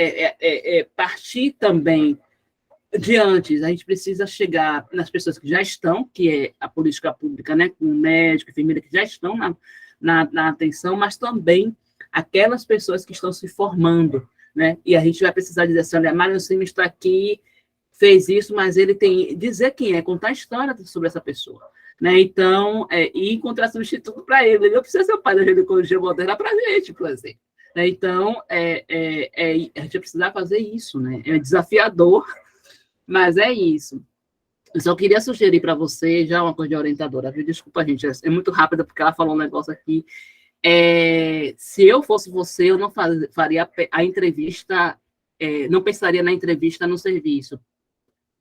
partir também de antes, a gente precisa chegar nas pessoas que já estão, que é a política pública, né, com médico, enfermeira, que já estão na atenção, mas também aquelas pessoas que estão se formando, né, e a gente vai precisar dizer assim, olha, Myron Simmons está aqui, fez isso, mas ele tem, dizer quem é, contar a história sobre essa pessoa, né, então, e encontrar substituto para ele, ele não precisa ser o pai da ginecologia moderna para a gente, por exemplo, né, então, a gente vai precisar fazer isso, né, é desafiador, mas é isso. Eu só queria sugerir para você, já uma coisa de orientadora, viu? Desculpa, gente, é muito rápida, porque ela falou um negócio aqui. Se eu fosse você, eu não faria a entrevista, não pensaria na entrevista no serviço.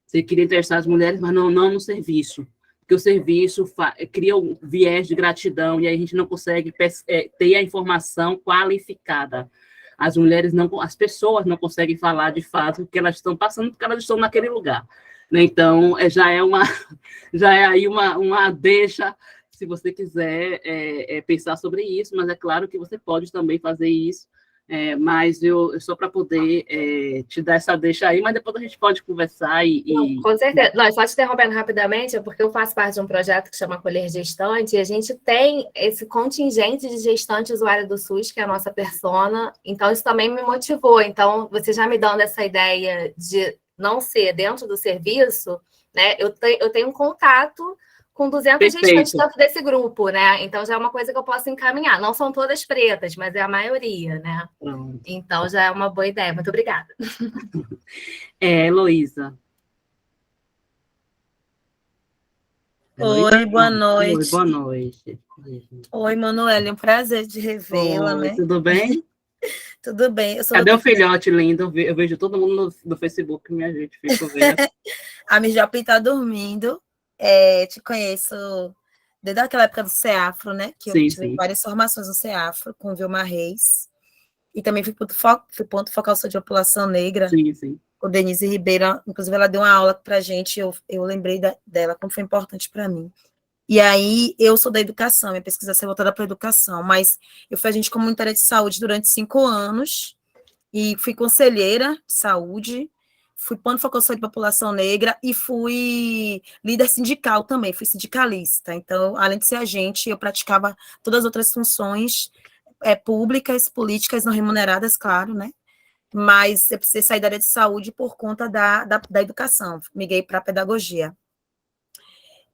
Você queria entrevistar as mulheres, mas não no serviço. Porque o serviço cria um viés de gratidão, e aí a gente não consegue ter a informação qualificada. As mulheres as pessoas não conseguem falar de fato o que elas estão passando, porque elas estão naquele lugar, né? Então, já é aí uma deixa, se você quiser pensar sobre isso, mas é claro que você pode também fazer isso, mas eu só para poder te dar essa deixa aí, mas depois a gente pode conversar Não, com certeza. Não, só te interrompendo rapidamente, é porque eu faço parte de um projeto que chama Colher Gestante, e a gente tem esse contingente de gestante usuária do SUS, que é a nossa persona, então isso também me motivou. Então, você já me dando essa ideia de não ser dentro do serviço, né, eu tenho um contato com 200 gestantes dentro desse grupo, né? Então, já é uma coisa que eu posso encaminhar. Não são todas pretas, mas é a maioria, né? Pronto. Então, já é uma boa ideia. Muito obrigada. Heloísa. Oi, boa noite. Oi, boa noite. Oi, Manoel, um prazer de revê-la, né? Tudo bem? Tudo bem. Cadê o filhote lindo? Eu vejo todo mundo no Facebook, minha gente, fico vendo. A Mijopi está dormindo. Te conheço desde aquela época do CEAFRO, né? Que eu tive várias formações no CEAFRO, com Vilma Reis. E também fui ponto focal de população negra. Sim. Com Denise Ribeiro. Inclusive, ela deu uma aula para a gente, eu lembrei dela, como foi importante para mim. E aí, eu sou da educação, minha pesquisa é voltada para a educação, mas eu fui agente comunitária de saúde durante 5 anos, e fui conselheira de saúde, fui ponto focal de população negra e fui líder sindical também, fui sindicalista. Então, além de ser agente, eu praticava todas as outras funções públicas, políticas não remuneradas, claro, né? Mas eu precisei sair da área de saúde por conta da educação, migrei para a pedagogia.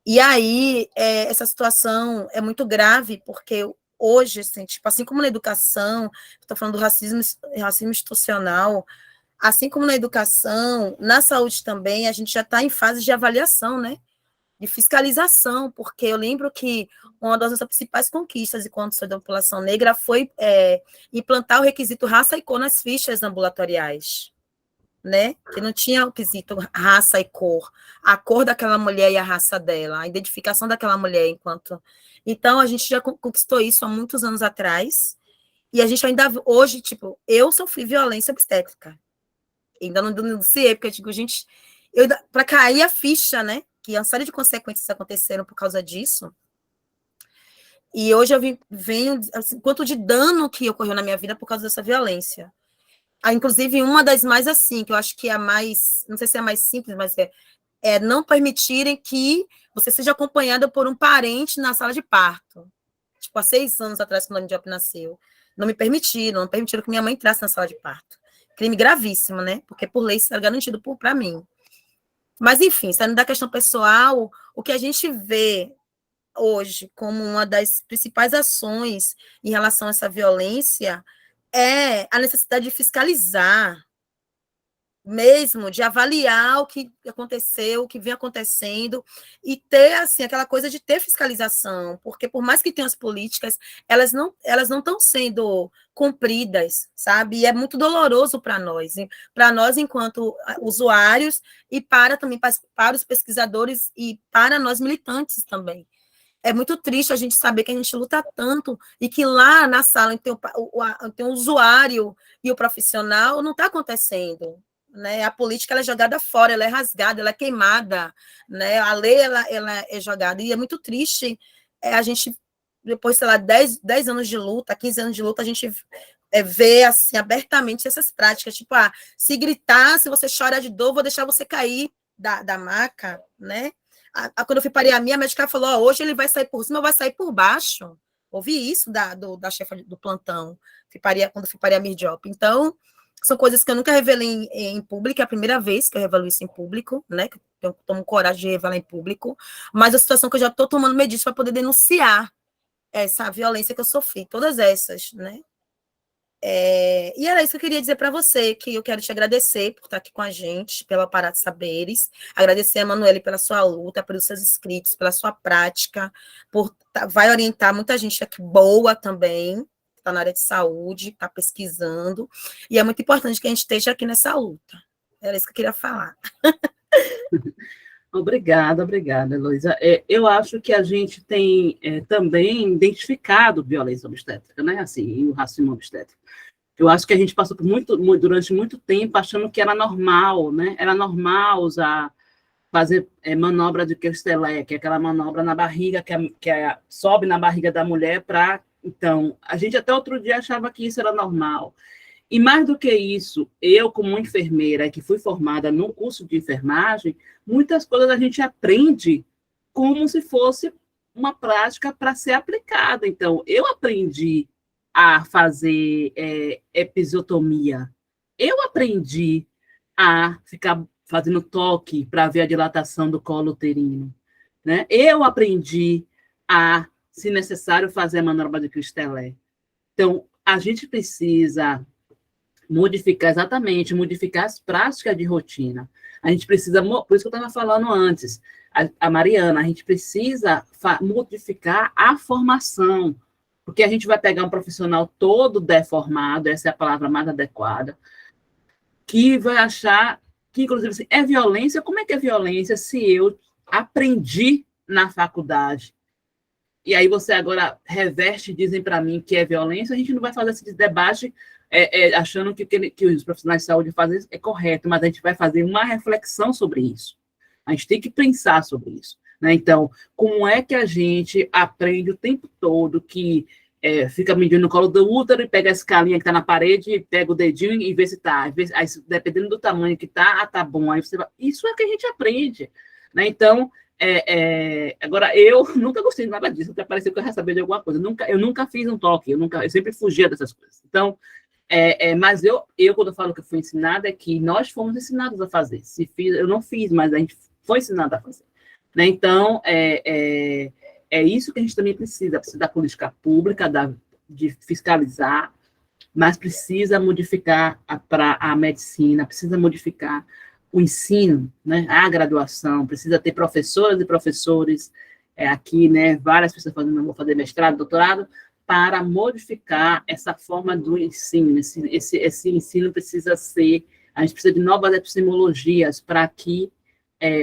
E aí, essa situação é muito grave, porque hoje, assim, tipo, assim como na educação, estou falando do racismo institucional, assim como na educação, na saúde também, a gente já está em fase de avaliação, né? De fiscalização, porque eu lembro que uma das nossas principais conquistas enquanto sou da população negra foi implantar o requisito raça e cor nas fichas ambulatoriais, né? Que não tinha o quesito raça e cor, a cor daquela mulher e a raça dela, a identificação daquela mulher enquanto... Então, a gente já conquistou isso há muitos anos atrás, e a gente ainda, hoje, tipo, eu sofri violência obstétrica, ainda não denunciei, porque eu digo, gente, para cair a ficha, né, que uma série de consequências aconteceram por causa disso, e hoje eu venho, assim, quanto de dano que ocorreu na minha vida por causa dessa violência. Inclusive, uma das mais assim, que eu acho que é a mais, não sei se é a mais simples, mas é não permitirem que você seja acompanhada por um parente na sala de parto. Tipo, há 6 anos atrás, quando a Diop nasceu, não permitiram que minha mãe entrasse na sala de parto. Crime gravíssimo, né? Porque por lei isso era garantido para mim. Mas, enfim, saindo da questão pessoal, o que a gente vê hoje como uma das principais ações em relação a essa violência é a necessidade de fiscalizar, mesmo, de avaliar o que aconteceu, o que vem acontecendo, e ter, assim, aquela coisa de ter fiscalização, porque por mais que tenham as políticas, elas não estão sendo cumpridas, sabe? E é muito doloroso para nós enquanto usuários, e também para os pesquisadores e para nós militantes também. É muito triste a gente saber que a gente luta tanto e que lá na sala tem o usuário e o profissional, não está acontecendo. Né? A política ela é jogada fora, ela é rasgada, ela é queimada, né? A lei ela é jogada, e é muito triste a gente, depois, sei lá, 10 anos de luta, 15 anos de luta, a gente vê assim, abertamente essas práticas, tipo, se gritar, se você chorar de dor, vou deixar você cair da maca, né? Quando eu fui parir a médica falou, hoje ele vai sair por cima, vai sair por baixo. Ouvi isso da chefa do plantão, quando fui parir a Mirjop. Então, são coisas que eu nunca revelei em público, é a primeira vez que eu revelo isso em público, né? Que eu tomo coragem de revelar em público, mas a situação que eu já estou tomando medidas para poder denunciar essa violência que eu sofri, todas essas, né? E era isso que eu queria dizer para você, que eu quero te agradecer por estar aqui com a gente, pelo Aparato Saberes, agradecer a Emanuele pela sua luta, pelos seus escritos, pela sua prática, vai orientar muita gente aqui boa também, que está na área de saúde, está pesquisando, e é muito importante que a gente esteja aqui nessa luta. Era isso que eu queria falar. Obrigada, Heloísa. Eu acho que a gente tem também identificado violência obstétrica, né? Assim, o racismo obstétrico. Eu acho que a gente passou durante muito tempo achando que era normal, né? Era normal usar, fazer manobra de Queustelé, que é aquela manobra na barriga, que sobe na barriga da mulher para... Então, a gente até outro dia achava que isso era normal. E mais do que isso, eu, como enfermeira, que fui formada no curso de enfermagem, muitas coisas a gente aprende como se fosse uma prática para ser aplicada. Então, eu aprendi a fazer episiotomia. Eu aprendi a ficar fazendo toque para ver a dilatação do colo uterino. Né? Eu aprendi a, se necessário, fazer a manobra de Queustelé. Então, a gente precisa modificar as práticas de rotina. A gente precisa, por isso que eu estava falando antes, a Mariana, a gente precisa modificar a formação, porque a gente vai pegar um profissional todo deformado, essa é a palavra mais adequada, que vai achar que, inclusive, assim, é violência. Como é que é violência se eu aprendi na faculdade? E aí você agora reverte e dizem para mim que é violência, a gente não vai fazer esse debate achando que os profissionais de saúde fazem é correto, mas a gente vai fazer uma reflexão sobre isso. A gente tem que pensar sobre isso. Né? Então, como é que a gente aprende o tempo todo que fica medindo no colo do útero e pega a escalinha que está na parede, pega o dedinho e vê se está. Aí, dependendo do tamanho que está, tá bom. Aí você vai... Isso é que a gente aprende. Né? Então, agora, eu nunca gostei de nada disso, até parecia que eu ia saber de alguma coisa. Eu nunca fiz um toque, eu sempre fugia dessas coisas. Então, mas eu, quando eu falo que eu fui ensinada, é que nós fomos ensinados a fazer. Eu não fiz, mas a gente foi ensinado a fazer. Né? Então, é isso que a gente também precisa da política pública, de fiscalizar, mas precisa modificar a medicina, precisa modificar o ensino, né? A graduação, precisa ter professoras e professores aqui, né? Várias pessoas vão fazer mestrado, doutorado, para modificar essa forma do ensino. Esse ensino precisa ser... A gente precisa de novas epistemologias para que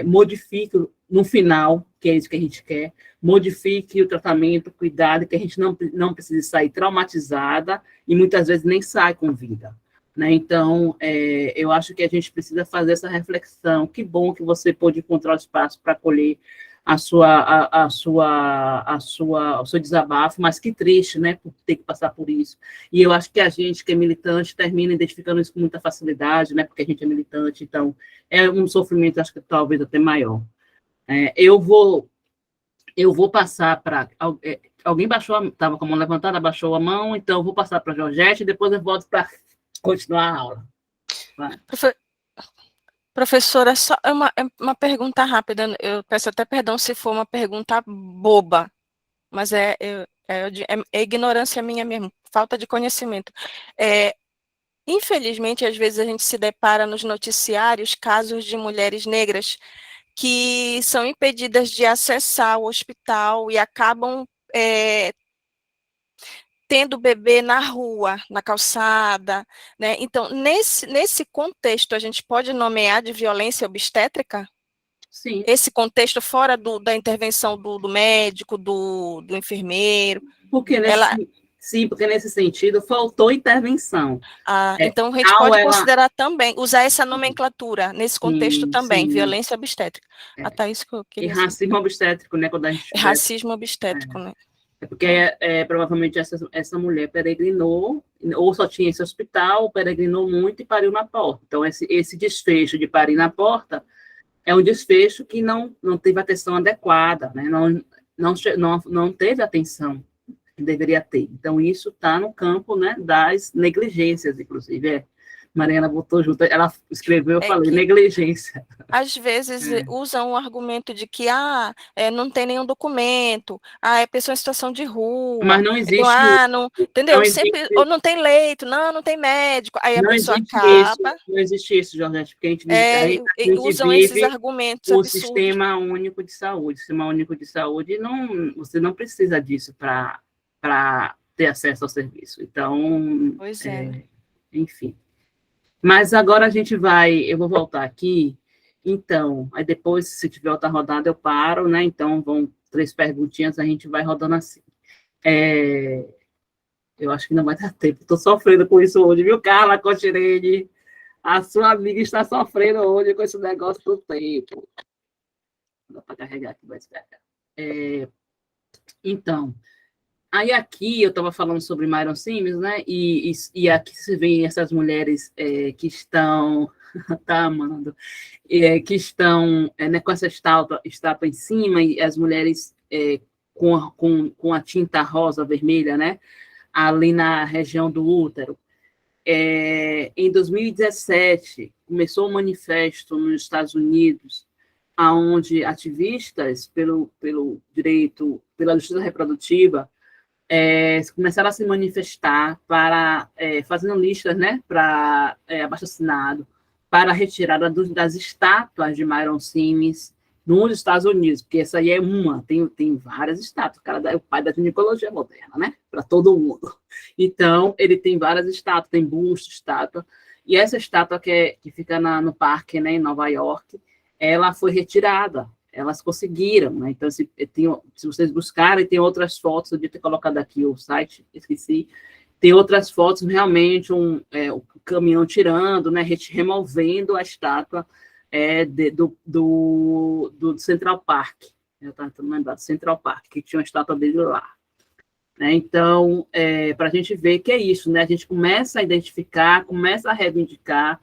modifique, no final, que é isso que a gente quer, modifique o tratamento, o cuidado, que a gente não precise sair traumatizada e muitas vezes nem sai com vida. Né? Então, eu acho que a gente precisa fazer essa reflexão. Que bom que você pôde encontrar o espaço para acolher o seu desabafo, mas que triste, né, por ter que passar por isso. E eu acho que a gente, que é militante, termina identificando isso com muita facilidade, né, porque a gente é militante, então é um sofrimento, acho que talvez até maior. Eu vou passar para... alguém estava com a mão levantada, baixou a mão, então eu vou passar para a Georgette e depois eu volto para continuar a aula. Vai. Professora, só uma pergunta rápida, eu peço até perdão se for uma pergunta boba, mas é ignorância minha mesmo, falta de conhecimento. Infelizmente, às vezes a gente se depara nos noticiários casos de mulheres negras que são impedidas de acessar o hospital e acabam tendo bebê na rua, na calçada, né? Então, nesse contexto, a gente pode nomear de violência obstétrica? Sim. Esse contexto fora da intervenção do médico, do enfermeiro? Sim, porque nesse sentido faltou intervenção. Então a gente pode considerar também, usar essa nomenclatura nesse contexto também, violência obstétrica. Tá, isso que eu queria saber. E racismo obstétrico, né? Quando a gente racismo obstétrico, né? Porque provavelmente essa mulher peregrinou, ou só tinha esse hospital, peregrinou muito e pariu na porta. Então, esse desfecho de parir na porta é um desfecho que não teve atenção adequada, né? Não teve atenção que deveria ter. Então, isso está no campo, né, das negligências, inclusive. Mariana botou junto, ela escreveu, eu falei, negligência. Às vezes usam o argumento de que não tem nenhum documento, é pessoa em situação de rua. Mas não existe não, entendeu? Ou não tem leito, não tem médico. Aí a pessoa acaba. Não existe isso, Georgette, porque a gente usam vive esses argumentos o absurdos. Sistema Único de Saúde. O Sistema Único de Saúde, você não precisa disso para ter acesso ao serviço. Então, pois enfim. Mas agora eu vou voltar aqui, então, aí depois, se tiver outra rodada, eu paro, né? Então, vão 3 perguntinhas, a gente vai rodando assim. Eu acho que não vai dar tempo, estou sofrendo com isso hoje, viu, Carla Cotirene? A sua amiga está sofrendo hoje com esse negócio do tempo. Dá para carregar aqui, vai esperar. Então, aí aqui eu estava falando sobre Myron Sims, né? E aqui se vê essas mulheres que estão, que estão né, com essa estátua em cima, e as mulheres com a tinta rosa, vermelha, né? Ali na região do útero. Em 2017, começou um manifesto nos Estados Unidos, onde ativistas pelo direito, pela justiça reprodutiva, começaram a se manifestar fazendo listas, né, para abaixo-assinado, para a retirada das estátuas de Myron Sims nos Estados Unidos, porque essa aí é tem várias estátuas, o cara é o pai da ginecologia moderna, né, para todo mundo. Então, ele tem várias estátuas, tem busto, estátua, e essa estátua que fica no parque, né, em Nova York, ela foi retirada. Elas conseguiram, né? Então, se vocês buscarem, tem outras fotos, eu devia ter colocado aqui o site, esqueci, tem outras fotos, realmente, o caminhão tirando, né, removendo a estátua do Central Park, eu estava tentando lembrar do Central Park, que tinha uma estátua dele lá. Né? Então, para a gente ver que é isso, né? A gente começa a identificar, começa a reivindicar,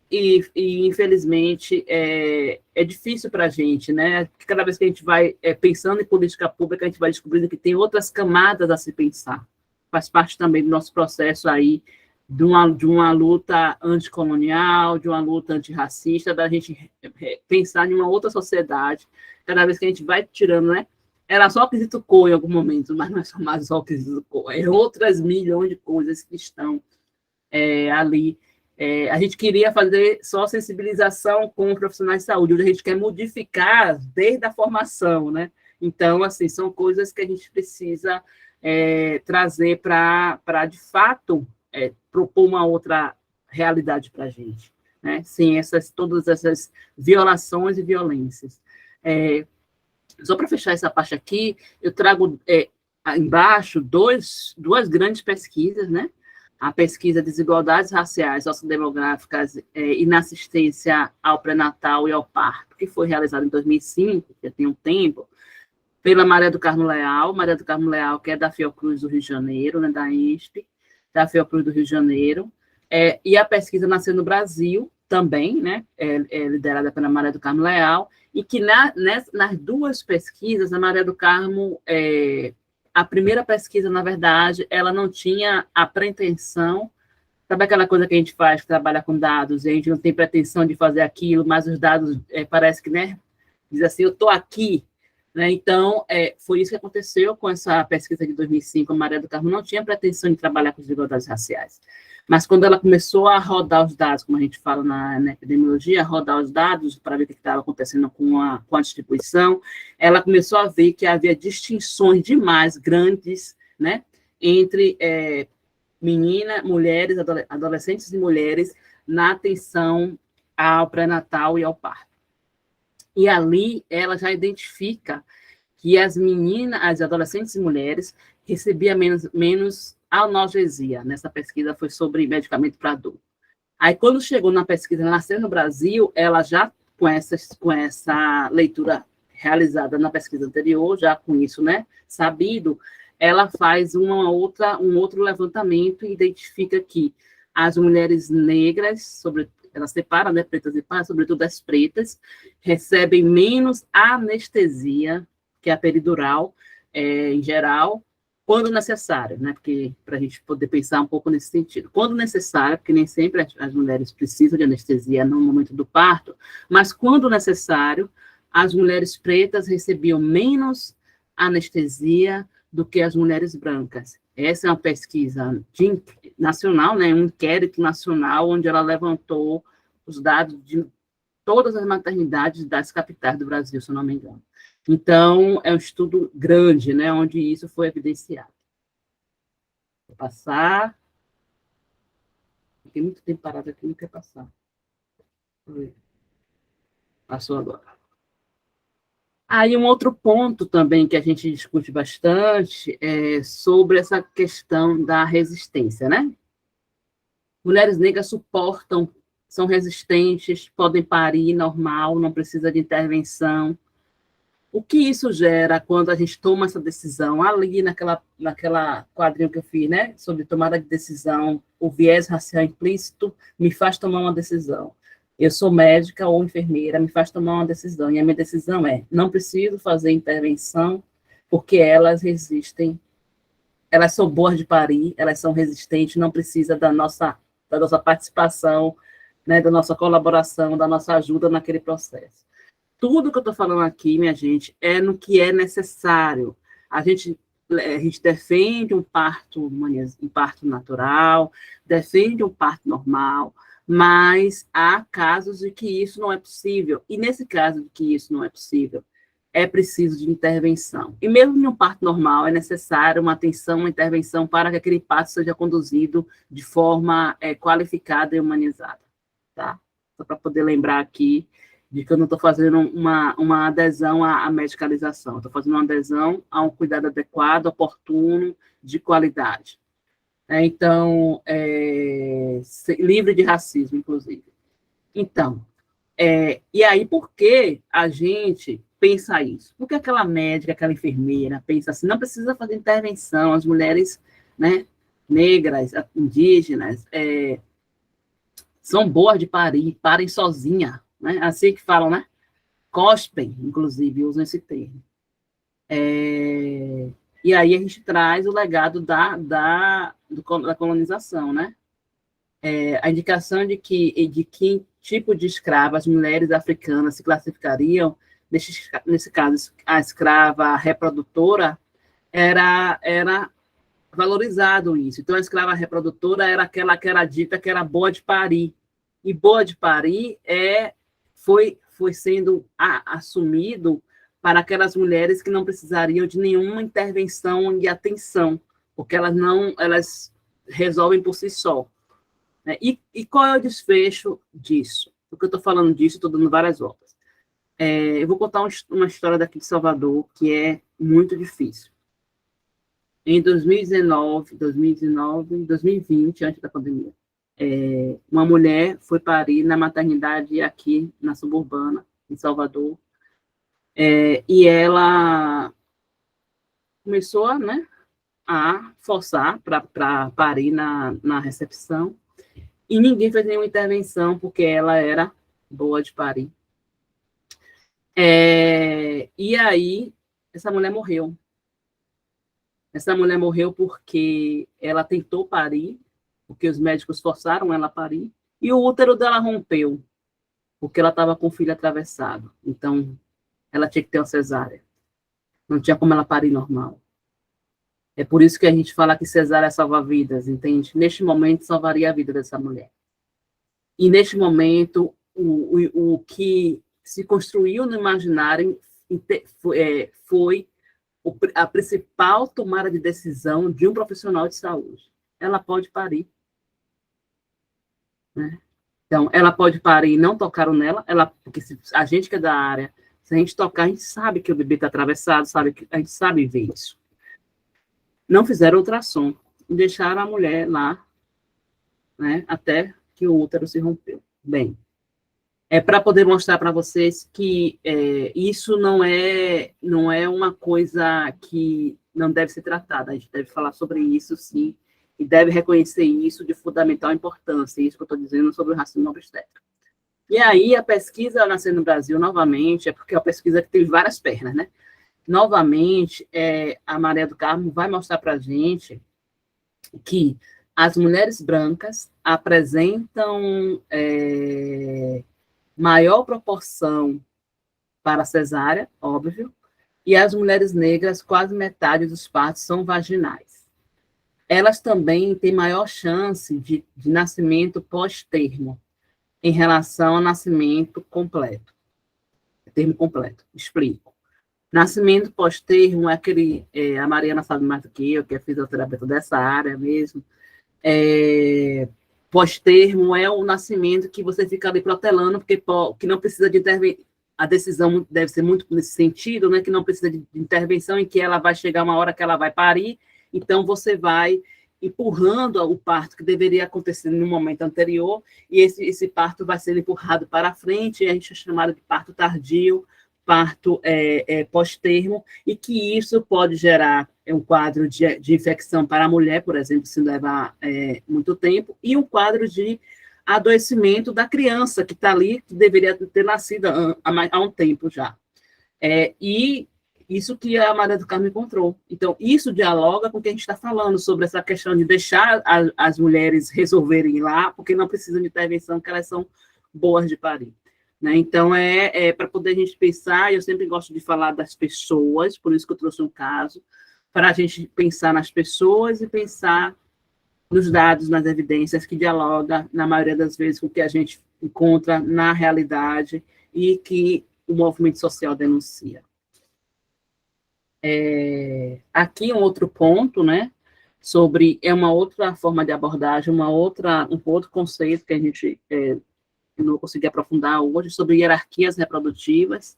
e infelizmente, é difícil para a gente, né? Porque cada vez que a gente vai pensando em política pública, a gente vai descobrindo que tem outras camadas a se pensar. Faz parte também do nosso processo aí de uma luta anticolonial, de uma luta antirracista, da gente pensar em uma outra sociedade. Cada vez que a gente vai tirando, né? Era só o quesito cor em algum momento, mas não é só mais só o quesito cor. Outras milhões de coisas que estão ali. A gente queria fazer só sensibilização com profissionais de saúde, hoje a gente quer modificar desde a formação, né? Então, assim, são coisas que a gente precisa trazer para, de fato, propor uma outra realidade para a gente, né? Sem todas essas violações e violências. Só para fechar essa parte aqui, eu trago embaixo duas grandes pesquisas, né? A pesquisa Desigualdades Raciais, Sociodemográficas e na Assistência ao Pré-Natal e ao Parto, que foi realizada em 2005, já tem um tempo, pela Maria do Carmo Leal, que é da Fiocruz do Rio de Janeiro, né, da INSP, da Fiocruz do Rio de Janeiro, e a pesquisa Nasceu no Brasil, também, né, liderada pela Maria do Carmo Leal, e que nas 2 pesquisas, a Maria do Carmo... A primeira pesquisa, na verdade, ela não tinha a pretensão, sabe aquela coisa que a gente faz, que trabalha com dados, e a gente não tem pretensão de fazer aquilo, mas os dados parece que, né, diz assim, eu estou aqui, né? Então, foi isso que aconteceu com essa pesquisa de 2005. A Maria do Carmo não tinha pretensão de trabalhar com desigualdades raciais. Mas quando ela começou a rodar os dados, como a gente fala na epidemiologia, rodar os dados para ver o que estava acontecendo com a distribuição, ela começou a ver que havia distinções demais grandes, né, entre mulheres, adolescentes e mulheres na atenção ao pré-natal e ao parto. E ali ela já identifica que as adolescentes e mulheres recebiam menos analgesia. Nessa pesquisa foi sobre medicamento para dor. Aí, quando chegou na pesquisa Nascer no Brasil, ela já, com essa leitura realizada na pesquisa anterior, já com isso, né, sabido, ela faz um outro levantamento e identifica que as mulheres negras, ela separa, né, pretas e pardas, sobretudo as pretas, recebem menos anestesia, que é a peridural, em geral, quando necessário, né, porque para a gente poder pensar um pouco nesse sentido. Quando necessário, porque nem sempre as mulheres precisam de anestesia no momento do parto, mas quando necessário, as mulheres pretas recebiam menos anestesia do que as mulheres brancas. Essa é uma pesquisa nacional, né, um inquérito nacional, onde ela levantou os dados de todas as maternidades das capitais do Brasil, se eu não me engano. Então, é um estudo grande, né, onde isso foi evidenciado. Vou passar. Fiquei muito tempo parado aqui, não quer passar. Passou agora. Aí, um outro ponto também que a gente discute bastante é sobre essa questão da resistência, né? Mulheres negras suportam, são resistentes, podem parir normal, não precisa de intervenção. O que isso gera quando a gente toma essa decisão? Ali naquela quadrinho que eu fiz, né, sobre tomada de decisão, o viés racial implícito me faz tomar uma decisão. Eu sou médica ou enfermeira, me faz tomar uma decisão, e a minha decisão é, não preciso fazer intervenção, porque elas resistem, elas são boas de parir, elas são resistentes, não precisa da nossa participação, né, da nossa colaboração, da nossa ajuda naquele processo. Tudo que eu estou falando aqui, minha gente, é no que é necessário. A gente defende um parto natural, defende um parto normal, mas há casos de que isso não é possível. E nesse caso de que isso não é possível, é preciso de intervenção. E mesmo em um parto normal, é necessário uma atenção, uma intervenção para que aquele parto seja conduzido de forma qualificada e humanizada. Tá? Só para poder lembrar aqui de que eu não estou fazendo uma adesão à medicalização, estou fazendo uma adesão a um cuidado adequado, oportuno, de qualidade. Então, livre de racismo, inclusive. Então, e aí, por que a gente pensa isso? Por que aquela médica, aquela enfermeira pensa assim, não precisa fazer intervenção, as mulheres, né, negras, indígenas, são boas de parir, parem sozinha, né? Assim que falam, né? Cospem, inclusive, usam esse termo. E aí a gente traz o legado da colonização, né? A indicação de que tipo de escrava as mulheres africanas se classificariam, nesse caso, a escrava reprodutora, era valorizado isso. Então, a escrava reprodutora era aquela que era dita que era boa de parir. E boa de parir foi sendo assumido para aquelas mulheres que não precisariam de nenhuma intervenção e atenção, porque elas resolvem por si só. Né? E qual é o desfecho disso? Porque eu estou falando disso, estou dando várias voltas. Eu vou contar uma história daqui de Salvador que é muito difícil. Em 2019, 2020, antes da pandemia, uma mulher foi parir na maternidade aqui, na suburbana, em Salvador, e ela começou a forçar para parir na recepção, e ninguém fez nenhuma intervenção, porque ela era boa de parir. E aí, essa mulher morreu. Essa mulher morreu porque ela tentou parir, porque os médicos forçaram ela a parir, e o útero dela rompeu, porque ela estava com o filho atravessado. Então, ela tinha que ter uma cesárea. Não tinha como ela parir normal. É por isso que a gente fala que cesárea salva vidas, entende? Neste momento, salvaria a vida dessa mulher. E, neste momento, o que se construiu no imaginário foi a principal tomada de decisão de um profissional de saúde. Ela pode parir. Né? Então, ela pode parir e não tocaram nela, porque a gente que é da área, se a gente tocar, a gente sabe que o bebê está atravessado, a gente sabe ver isso. Não fizeram ultrassom, deixaram a mulher lá, né, até que o útero se rompeu. Bem, é para poder mostrar para vocês que isso não é uma coisa que não deve ser tratada, a gente deve falar sobre isso, sim, e deve reconhecer isso de fundamental importância, isso que eu estou dizendo sobre o racismo obstétrico. E aí, a pesquisa Nascer no Brasil, novamente, é porque é uma pesquisa que tem várias pernas, né? Novamente, a Maria do Carmo vai mostrar para a gente que as mulheres brancas apresentam maior proporção para cesárea, óbvio, e as mulheres negras, quase metade dos partos são vaginais. Elas também têm maior chance de nascimento pós-termo, em relação ao nascimento completo. Termo completo, explico. Nascimento pós-termo é aquele, a Mariana sabe mais do que eu, que é fisioterapeuta dessa área mesmo. Pós-termo é o nascimento que você fica ali protelando, porque que não precisa de intervenção. A decisão deve ser muito nesse sentido, né, que não precisa de intervenção, em que ela vai chegar uma hora que ela vai parir, então você vai empurrando o parto que deveria acontecer no momento anterior, e esse parto vai ser empurrado para frente, e a gente é chamado de parto tardio, parto pós-termo, e que isso pode gerar um quadro de infecção para a mulher, por exemplo, se levar muito tempo, e um quadro de adoecimento da criança que está ali, que deveria ter nascido há um tempo já. E isso que a Maria do Carmo encontrou. Então, isso dialoga com o que a gente está falando sobre essa questão de deixar as mulheres resolverem lá, porque não precisam de intervenção, porque elas são boas de parir. Né? Então, para poder a gente pensar, eu sempre gosto de falar das pessoas, por isso que eu trouxe um caso, para a gente pensar nas pessoas e pensar nos dados, nas evidências, que dialoga, na maioria das vezes, com o que a gente encontra na realidade e que o movimento social denuncia. Aqui um outro ponto, né, sobre, uma outra forma de abordagem, um outro conceito que a gente não consegui aprofundar hoje, sobre hierarquias reprodutivas,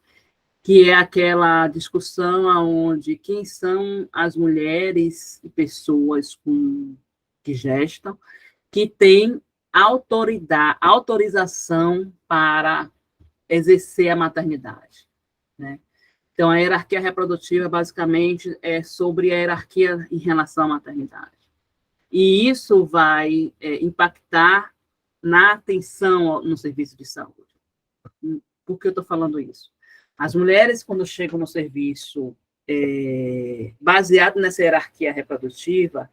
que é aquela discussão onde quem são as mulheres e pessoas que gestam, que têm autorização para exercer a maternidade, né? Então, a hierarquia reprodutiva, basicamente, é sobre a hierarquia em relação à maternidade. E isso vai impactar na atenção no serviço de saúde. Por que eu estou falando isso? As mulheres, quando chegam no serviço baseado nessa hierarquia reprodutiva,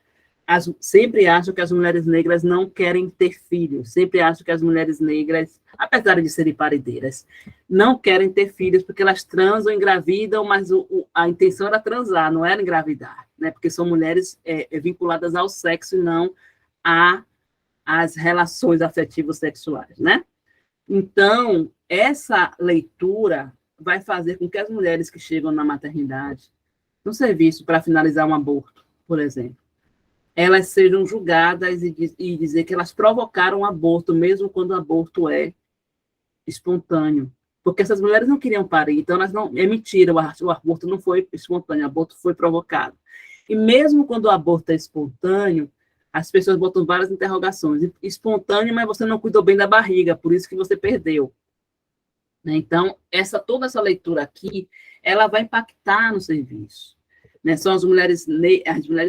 sempre acham que as mulheres negras não querem ter filhos, sempre acham que as mulheres negras, apesar de serem parideiras, não querem ter filhos porque elas transam, engravidam, mas a intenção era transar, não era engravidar, né? Porque são mulheres vinculadas ao sexo e não às relações afetivas sexuais, né? Então, essa leitura vai fazer com que as mulheres que chegam na maternidade, no serviço para finalizar um aborto, por exemplo, elas sejam julgadas e dizer que elas provocaram um aborto, mesmo quando o aborto é espontâneo. Porque essas mulheres não queriam parir, então elas não... É mentira, o aborto não foi espontâneo, o aborto foi provocado. E mesmo quando o aborto é espontâneo, as pessoas botam várias interrogações. Espontâneo, mas você não cuidou bem da barriga, por isso que você perdeu. Então, toda essa leitura aqui, ela vai impactar no serviço. Né? São as mulheres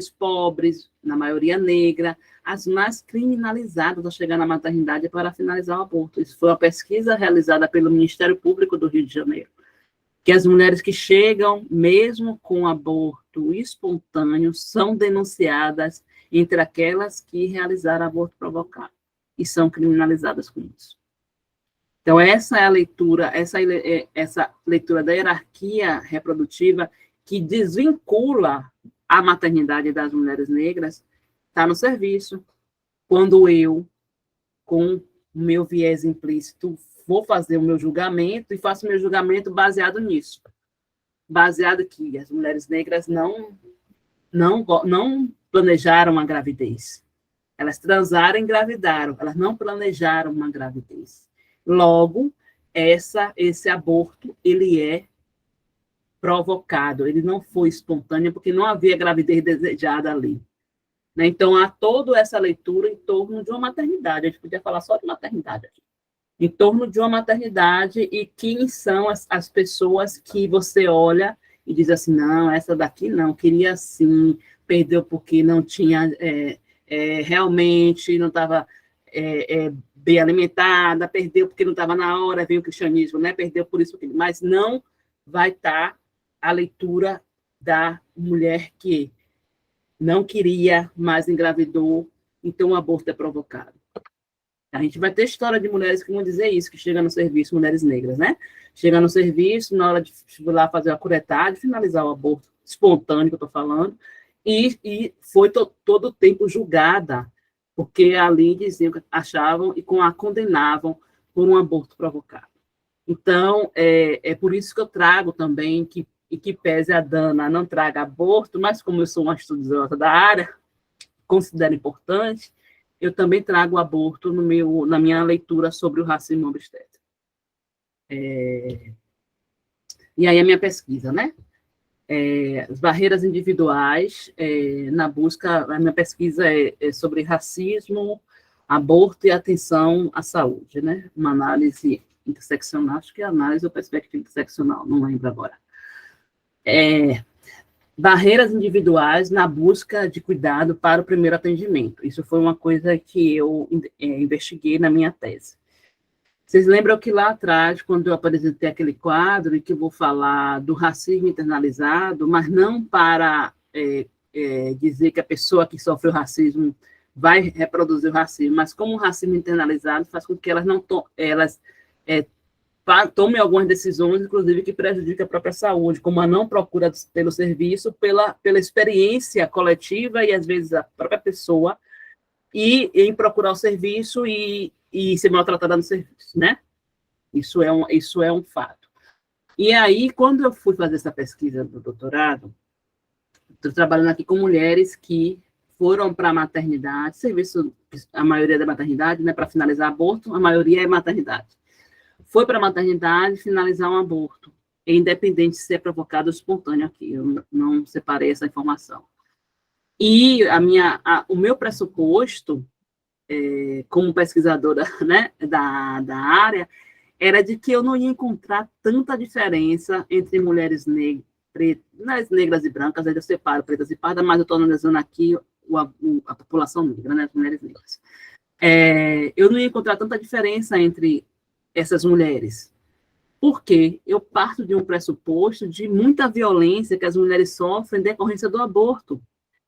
pobres, na maioria negra, as mais criminalizadas a chegar na maternidade para finalizar o aborto. Isso foi uma pesquisa realizada pelo Ministério Público do Rio de Janeiro, que as mulheres que chegam, mesmo com aborto espontâneo, são denunciadas entre aquelas que realizaram aborto provocado, e são criminalizadas com isso. Então, essa é a leitura, essa leitura da hierarquia reprodutiva que desvincula a maternidade das mulheres negras está no serviço. Quando eu, com o meu viés implícito, vou fazer o meu julgamento e faço o meu julgamento baseado nisso. Baseado que as mulheres negras não planejaram a gravidez. Elas transaram e engravidaram, elas não planejaram uma gravidez. Logo, esse aborto, ele é provocado, ele não foi espontâneo, porque não havia gravidez desejada ali. Né? Então, há toda essa leitura em torno de uma maternidade. A gente podia falar só de maternidade aqui. Em torno de uma maternidade e quem são as pessoas que você olha e diz assim, não, essa daqui não, queria sim, perdeu porque não tinha, realmente não estava bem alimentada, perdeu porque não estava na hora, veio o cristianismo, né? Perdeu por isso, mas não vai estar a leitura da mulher que não queria, mas engravidou, então o aborto é provocado. A gente vai ter história de mulheres que vão dizer isso, que chegam no serviço, mulheres negras, né? Chegam no serviço, na hora de ir lá fazer a curetagem, finalizar o aborto espontâneo, que eu estou falando, e foi todo o tempo julgada, porque ali diziam que achavam e a condenavam por um aborto provocado. Então, é por isso que eu trago também, que pese a Dana não traga aborto, mas como eu sou uma estudiosa da área, considero importante, eu também trago o aborto na minha leitura sobre o racismo obstétrico. E aí a minha pesquisa, né? As barreiras individuais, na busca, a minha pesquisa é sobre racismo, aborto e atenção à saúde, né? Uma análise interseccional, acho que é análise ou perspectiva interseccional, não lembro agora. Barreiras individuais na busca de cuidado para o primeiro atendimento. Isso foi uma coisa que eu investiguei na minha tese. Vocês lembram que lá atrás, quando eu apresentei aquele quadro, e que eu vou falar do racismo internalizado, mas não para dizer que a pessoa que sofreu racismo vai reproduzir o racismo, mas como o racismo internalizado faz com que elas tomem algumas decisões, inclusive, que prejudicam a própria saúde, como a não procura pelo serviço, pela experiência coletiva e, às vezes, a própria pessoa, e em procurar o serviço e ser maltratada no serviço, né? Isso é um fato. E aí, quando eu fui fazer essa pesquisa do doutorado, estou trabalhando aqui com mulheres que foram para a maternidade, serviço, a maioria da maternidade, né, para finalizar aborto, a maioria é maternidade. Foi para a maternidade finalizar um aborto, independente se é provocado ou espontâneo aqui, eu não separei essa informação. E o meu pressuposto, como pesquisadora, né, da área, era de que eu não ia encontrar tanta diferença entre mulheres negras e brancas, aí eu separo pretas e pardas, mas eu estou analisando aqui a população negra, né, as mulheres negras. Eu não ia encontrar tanta diferença entre essas mulheres, porque eu parto de um pressuposto de muita violência que as mulheres sofrem em decorrência do aborto.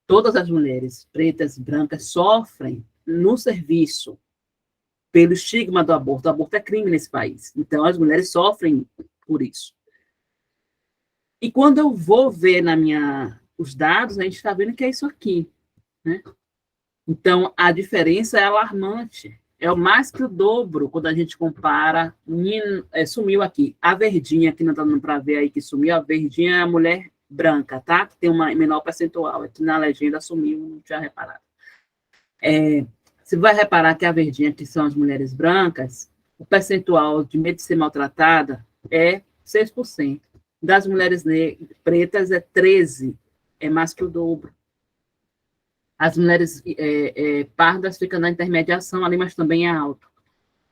Todas as mulheres pretas e brancas sofrem no serviço pelo estigma do aborto. O aborto é crime nesse país, então as mulheres sofrem por isso. E quando eu vou ver os dados, a gente está vendo que é isso aqui, né? Então, a diferença é alarmante. É mais que o dobro quando a gente compara. Sumiu aqui. A verdinha, que não está dando para ver aí que sumiu, a verdinha é a mulher branca, tá? Que tem uma menor percentual. Aqui na legenda sumiu, não tinha reparado. Você vai reparar que a verdinha, que são as mulheres brancas, o percentual de medo de ser maltratada é 6%. Das mulheres pretas é 13%, é mais que o dobro. As mulheres pardas ficam na intermediação ali, mas também é alto.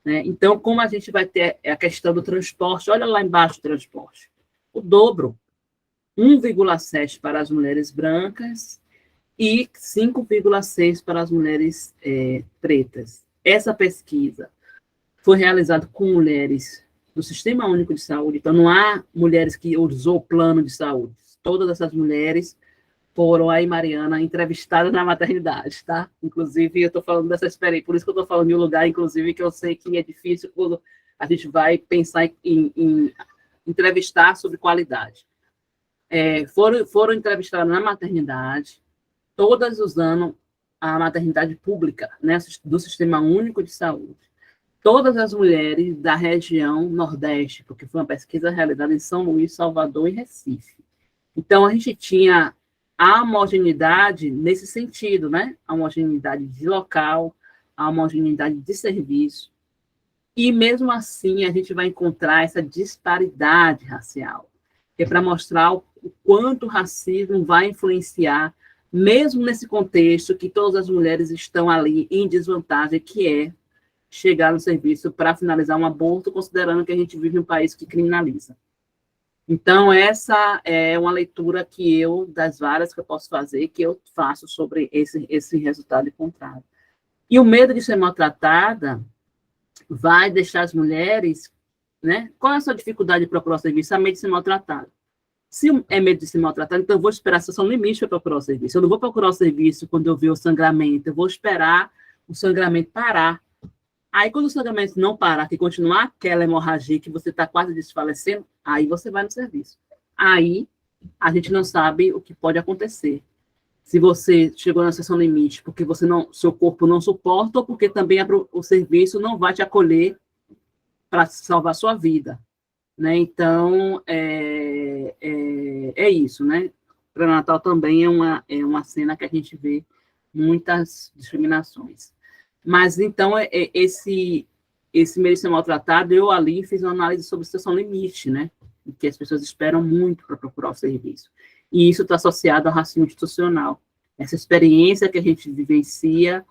Né? Então, como a gente vai ter a questão do transporte, olha lá embaixo o transporte, o dobro, 1,7 para as mulheres brancas e 5,6 para as mulheres pretas. Essa pesquisa foi realizada com mulheres do Sistema Único de Saúde, então não há mulheres que usou o plano de saúde. Todas essas mulheres foram aí, Mariana, entrevistadas na maternidade, tá? Inclusive, eu estou falando dessa experiência, por isso que eu estou falando de um lugar, inclusive, que eu sei que é difícil quando a gente vai pensar em entrevistar sobre qualidade. foram entrevistadas na maternidade, todas usando a maternidade pública, né, do Sistema Único de Saúde. Todas as mulheres da região Nordeste, porque foi uma pesquisa realizada em São Luís, Salvador e Recife. Então, a gente tinha a homogeneidade nesse sentido, né? A homogeneidade de local, a homogeneidade de serviço. E, mesmo assim, a gente vai encontrar essa disparidade racial, que é para mostrar o quanto o racismo vai influenciar, mesmo nesse contexto que todas as mulheres estão ali em desvantagem, que é chegar no serviço para finalizar um aborto, considerando que a gente vive em um país que criminaliza. Então, essa é uma leitura que das várias que eu posso fazer, que eu faço sobre esse resultado contrário. E o medo de ser maltratada vai deixar as mulheres, né? Qual é a sua dificuldade de procurar o serviço? É medo de ser maltratada. Se é medo de ser maltratada, então eu vou esperar a situação limite para procurar o serviço. Eu não vou procurar o serviço quando eu ver o sangramento, eu vou esperar o sangramento parar. Aí, quando o sangramento não parar, que continuar aquela hemorragia que você está quase desfalecendo, aí você vai no serviço. Aí, a gente não sabe o que pode acontecer. Se você chegou na situação limite porque seu corpo não suporta, ou porque também o serviço não vai te acolher para salvar sua vida. Né? Então, é isso, né? Pré-natal também é uma cena que a gente vê muitas discriminações. Mas, então, esse medo de ser maltratado, eu ali fiz uma análise sobre situação limite, né? Que as pessoas esperam muito para procurar o serviço. E isso está associado ao racismo institucional. Essa experiência que a gente vivencia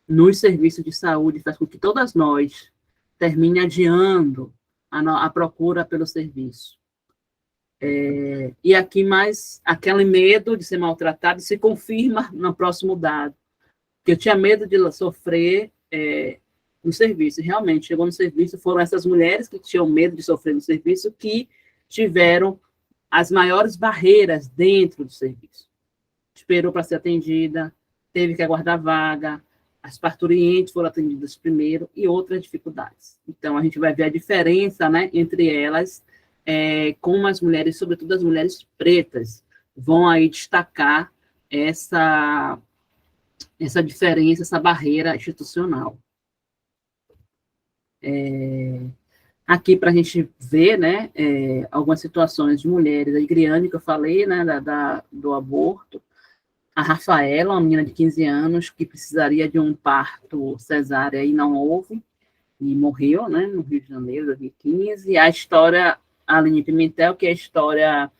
nos serviços de saúde faz com que todas nós termine adiando a procura pelo serviço. E aqui mais aquele medo de ser maltratado se confirma no próximo dado, que eu tinha medo de sofrer no serviço. E realmente, chegou no serviço, foram essas mulheres que tinham medo de sofrer no serviço que tiveram as maiores barreiras dentro do serviço. Esperou para ser atendida, teve que aguardar vaga, as parturientes foram atendidas primeiro e outras dificuldades. Então, a gente vai ver a diferença, né, entre elas, como as mulheres, sobretudo as mulheres pretas, vão aí destacar essa diferença, essa barreira institucional. Aqui, para a gente ver, né, algumas situações de mulheres, a Igriane, que eu falei, né, do aborto, a Rafaela, uma menina de 15 anos, que precisaria de um parto cesárea e não houve, e morreu, né, no Rio de Janeiro, 2015, a história Aline Pimentel, que é a história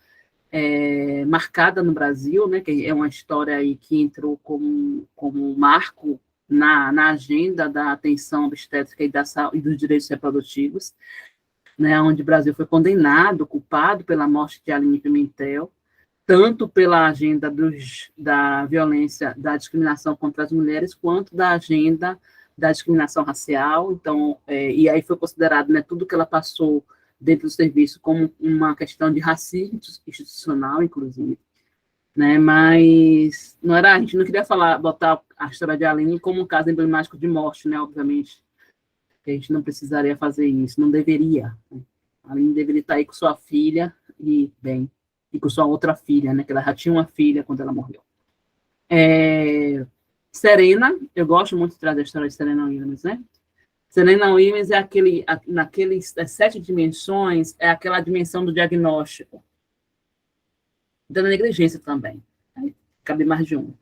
marcada no Brasil, né, que é uma história aí que entrou como um marco na agenda da atenção obstétrica e dos direitos reprodutivos, né, onde o Brasil foi condenado, culpado pela morte de Aline Pimentel, tanto pela agenda da violência, da discriminação contra as mulheres, quanto da agenda da discriminação racial. Então, e aí foi considerado, né, tudo que ela passou dentro do serviço como uma questão de racismo institucional, inclusive, né, mas a gente não queria botar a história de Aline como um caso emblemático de morte, né, obviamente, que a gente não precisaria fazer isso, não deveria, né? A Aline deveria estar aí com sua filha e com sua outra filha, né, que ela já tinha uma filha quando ela morreu. Serena, eu gosto muito de trazer a história de Serena Williams, né? Serena Williams é naqueles 7 dimensões, é aquela dimensão do diagnóstico, da negligência também, né? Cabe mais de um.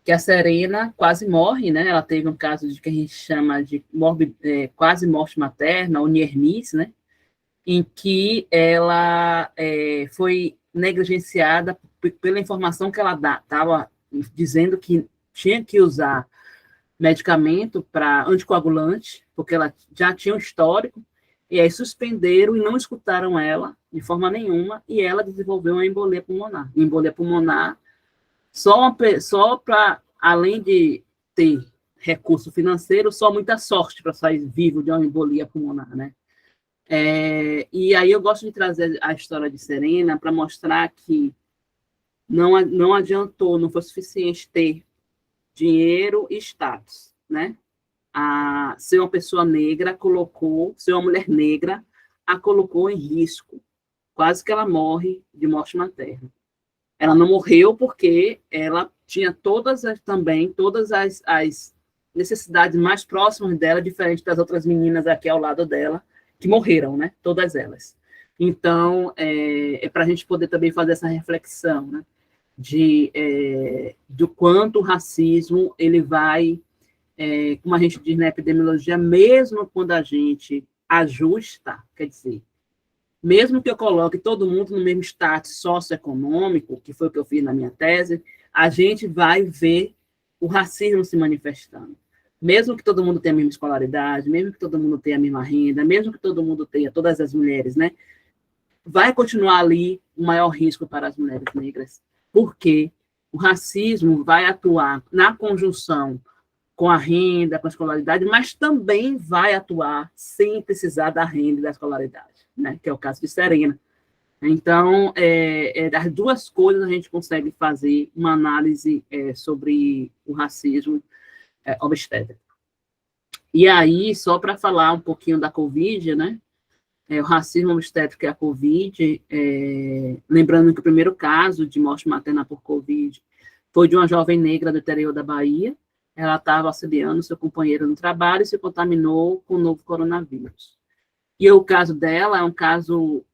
Que a Serena quase morre, né? Ela teve um caso de que a gente chama de quase morte materna, ou niermice, né? Em que ela foi negligenciada pela informação que ela estava dizendo que tinha que usar medicamento para anticoagulante, porque ela já tinha um histórico, e aí suspenderam e não escutaram ela de forma nenhuma, e ela desenvolveu uma embolia pulmonar. Embolia pulmonar, só para, além de ter recurso financeiro, só muita sorte para sair vivo de uma embolia pulmonar, né? E aí eu gosto de trazer a história de Serena para mostrar que não adiantou, não foi suficiente ter dinheiro e status, né? Ser uma pessoa negra ser uma mulher negra a colocou em risco quase que ela morre de morte materna. Ela não morreu porque ela tinha todas as necessidades mais próximas dela, diferente das outras meninas aqui ao lado dela, que morreram, né? Todas elas. Então, é para a gente poder também fazer essa reflexão, né? Do quanto o racismo, ele vai, como a gente diz na epidemiologia, mesmo quando a gente ajusta, quer dizer, mesmo que eu coloque todo mundo no mesmo status socioeconômico, que foi o que eu fiz na minha tese, a gente vai ver o racismo se manifestando. Mesmo que todo mundo tenha a mesma escolaridade, mesmo que todo mundo tenha a mesma renda, mesmo que todo mundo tenha, todas as mulheres, né? Vai continuar ali o maior risco para as mulheres negras, porque o racismo vai atuar na conjunção com a renda, com a escolaridade, mas também vai atuar sem precisar da renda e da escolaridade, né? Que é o caso de Serena. Então, das duas coisas a gente consegue fazer uma análise sobre o racismo obstétrico. E aí, só para falar um pouquinho da Covid, né? O racismo obstétrico e a Covid, lembrando que o primeiro caso de morte materna por Covid foi de uma jovem negra do interior da Bahia. Ela estava auxiliando seu companheiro no trabalho e se contaminou com o novo coronavírus. E o caso dela é um caso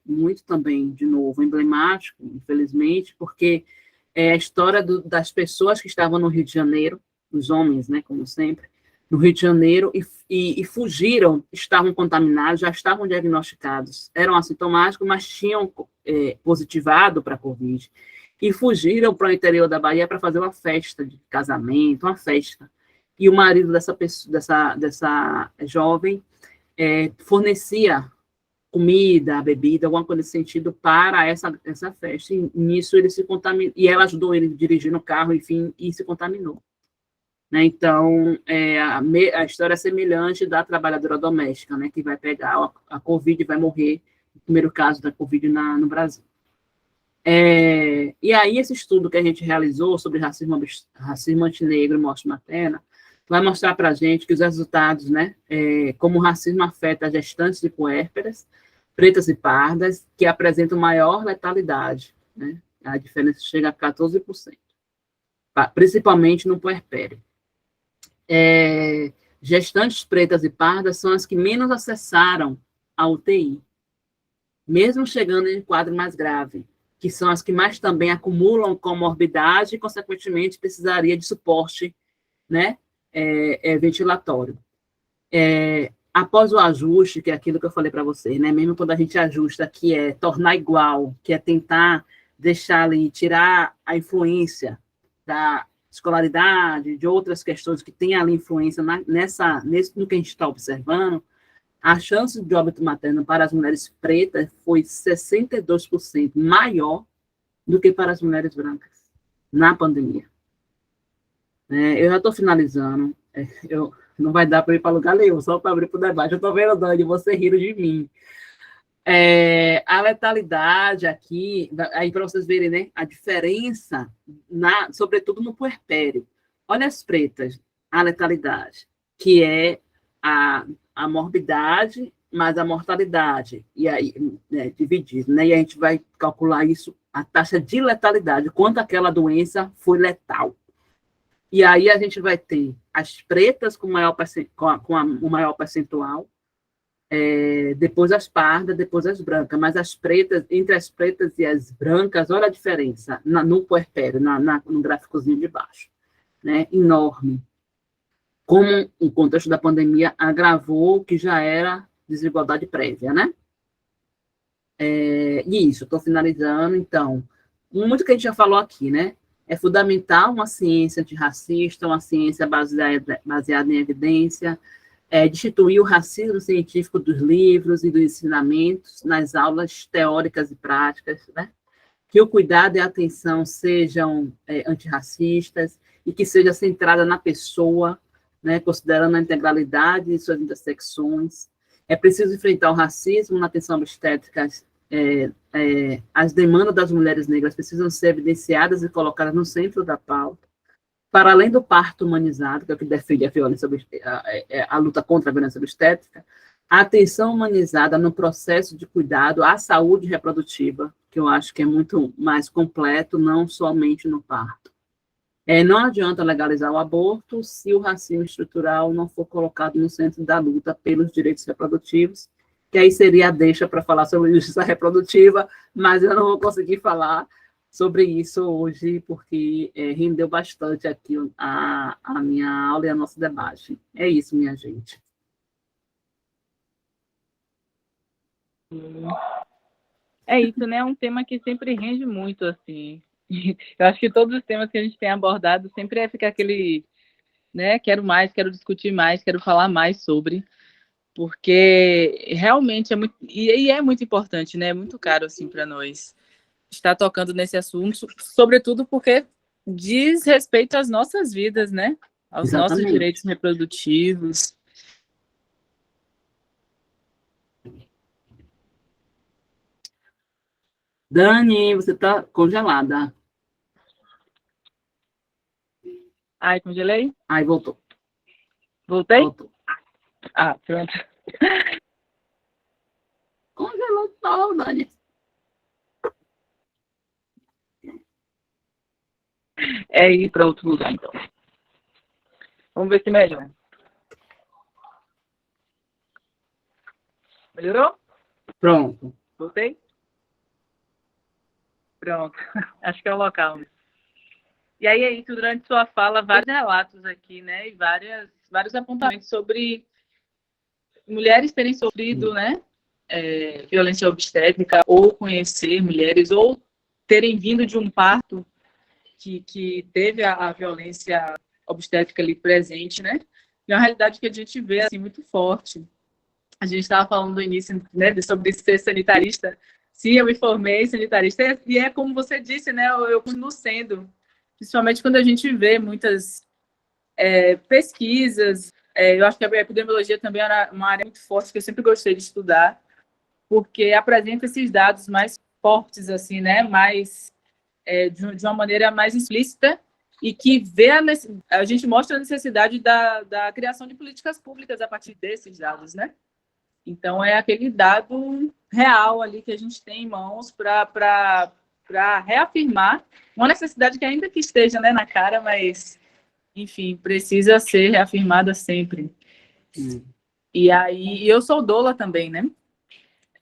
muito também, de novo, emblemático, infelizmente, porque é a história das pessoas que estavam no Rio de Janeiro, os homens, né, como sempre, no Rio de Janeiro, e fugiram, estavam contaminados, já estavam diagnosticados, eram assintomáticos, mas tinham positivado para a Covid, e fugiram para o interior da Bahia para fazer uma festa de casamento, uma festa. E o marido dessa jovem fornecia comida, bebida, alguma coisa nesse sentido, para essa festa. E nisso ele se contaminou, e ela ajudou ele a dirigir no carro, enfim, e se contaminou. Né? Então, a história é semelhante da trabalhadora doméstica, né, que vai pegar a Covid e vai morrer, o primeiro caso da Covid no Brasil. E aí, esse estudo que a gente realizou sobre racismo antinegro e morte materna vai mostrar para a gente que os resultados, né, como o racismo afeta as gestantes de puérperas, pretas e pardas, que apresentam maior letalidade, né? A diferença chega a 14%, principalmente no puerpério. Gestantes pretas e pardas são as que menos acessaram a UTI, mesmo chegando em quadro mais grave, que são as que mais também acumulam comorbidade e, consequentemente, precisaria de suporte, né, ventilatório. Após o ajuste, que é aquilo que eu falei para vocês, né, mesmo quando a gente ajusta, que é tornar igual, que é tentar deixar ali, tirar a influência da escolaridade, de outras questões que têm ali influência no que a gente está observando, a chance de óbito materno para as mulheres pretas foi 62% maior do que para as mulheres brancas na pandemia. Eu já estou finalizando, não vai dar para ir para lugar nenhum, só para abrir para o debate. Eu estou vendo, Dani, você rindo de mim. A letalidade aqui, aí para vocês verem, né, a diferença, sobretudo no puerpério. Olha as pretas, a letalidade, que é a morbidade mais a mortalidade, e aí, dividido, né, e a gente vai calcular isso, a taxa de letalidade, quanto aquela doença foi letal. E aí a gente vai ter as pretas com o maior percentual, depois as pardas, depois as brancas, mas as pretas, entre as pretas e as brancas, olha a diferença no puerpério, no gráficozinho de baixo, né, enorme. Como o contexto da pandemia agravou o que já era desigualdade prévia, né? E isso, estou finalizando, então, muito que a gente já falou aqui, né? É fundamental uma ciência antirracista, uma ciência baseada em evidência, destituir o racismo científico dos livros e dos ensinamentos nas aulas teóricas e práticas, né? Que o cuidado e a atenção sejam antirracistas e que seja centrada na pessoa, né, considerando a integralidade de suas intersecções. É preciso enfrentar o racismo na atenção obstétrica. As demandas das mulheres negras precisam ser evidenciadas e colocadas no centro da pauta. Para além do parto humanizado, que é o que defende a luta contra a violência obstétrica, A atenção humanizada no processo de cuidado à saúde reprodutiva, que eu acho que é muito mais completo, não somente no parto. Não adianta legalizar o aborto se o racismo estrutural não for colocado no centro da luta pelos direitos reprodutivos, que aí seria a deixa para falar sobre justiça reprodutiva, mas eu não vou conseguir falar sobre isso hoje, porque rendeu bastante aqui a minha aula e a nosso debate. É isso, minha gente. É isso, né? É um tema que sempre rende muito, assim. Eu acho que todos os temas que a gente tem abordado sempre fica aquele, né? Quero mais, quero discutir mais, quero falar mais sobre, porque realmente é muito, e é muito importante, né? É muito caro, assim, para nós estar tocando nesse assunto, sobretudo porque diz respeito às nossas vidas, né? Aos nossos Exatamente. direitos reprodutivos. Dani, você está congelada. Ai, congelei? Ai, voltou. Voltei? Voltou. Ah, pronto. Congelou todo, Dani. É ir para outro lugar, então. Vamos ver se melhora. Melhorou? Pronto. Voltei? Pronto. Acho que é o local. E aí é isso, durante sua fala, vários relatos aqui, né? E vários apontamentos sobre mulheres terem sofrido, né? Violência obstétrica, ou conhecer mulheres, ou terem vindo de um parto que teve a violência obstétrica ali presente, né? E é uma realidade que a gente vê assim, muito forte. A gente estava falando no início, né, sobre ser sanitarista. Sim, eu me formei sanitarista, e é como você disse, né? Eu continuo sendo, principalmente quando a gente vê muitas pesquisas. Eu acho que a epidemiologia também era uma área muito forte que eu sempre gostei de estudar, porque apresenta esses dados mais fortes, assim, né? Mais de uma maneira mais explícita, e que a gente mostra a necessidade da criação de políticas públicas a partir desses dados, né? Então, é aquele dado real ali que a gente tem em mãos para reafirmar uma necessidade que ainda que esteja, né, na cara, mas, enfim, precisa ser reafirmada sempre. E aí, eu sou doula também, né?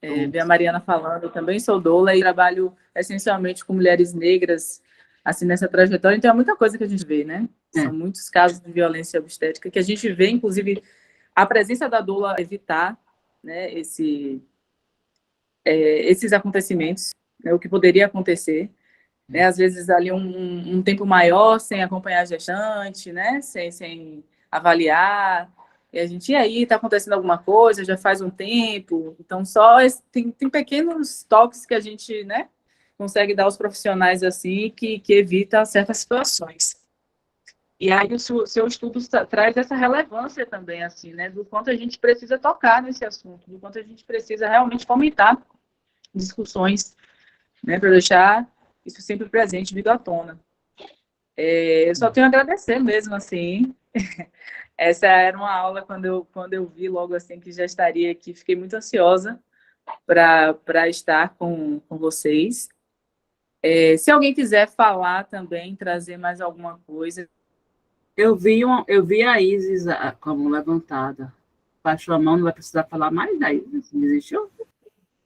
Vi a Mariana falando, eu também sou doula e trabalho essencialmente com mulheres negras, assim, nessa trajetória. Então, é muita coisa que a gente vê, né? São muitos casos de violência obstétrica que a gente vê, inclusive, a presença da doula evitar, né, esses acontecimentos, né, o que poderia acontecer, né? Às vezes ali um tempo maior sem acompanhar a gestante, né? Sem avaliar. E a gente, e aí, está acontecendo alguma coisa, já faz um tempo, então tem pequenos toques que a gente, né, consegue dar aos profissionais assim, que evita certas situações. E aí o seu estudo traz essa relevância também, assim, né, do quanto a gente precisa tocar nesse assunto, do quanto a gente precisa realmente fomentar discussões, né, para deixar isso sempre presente, vindo à tona. Eu só tenho a agradecer mesmo, assim. Essa era uma aula, quando eu vi logo assim que já estaria aqui, fiquei muito ansiosa para estar com vocês. Se alguém quiser falar também, trazer mais alguma coisa. Eu vi a Isis com a mão levantada. Baixou a mão, não vai precisar falar mais da Isis. Desistiu?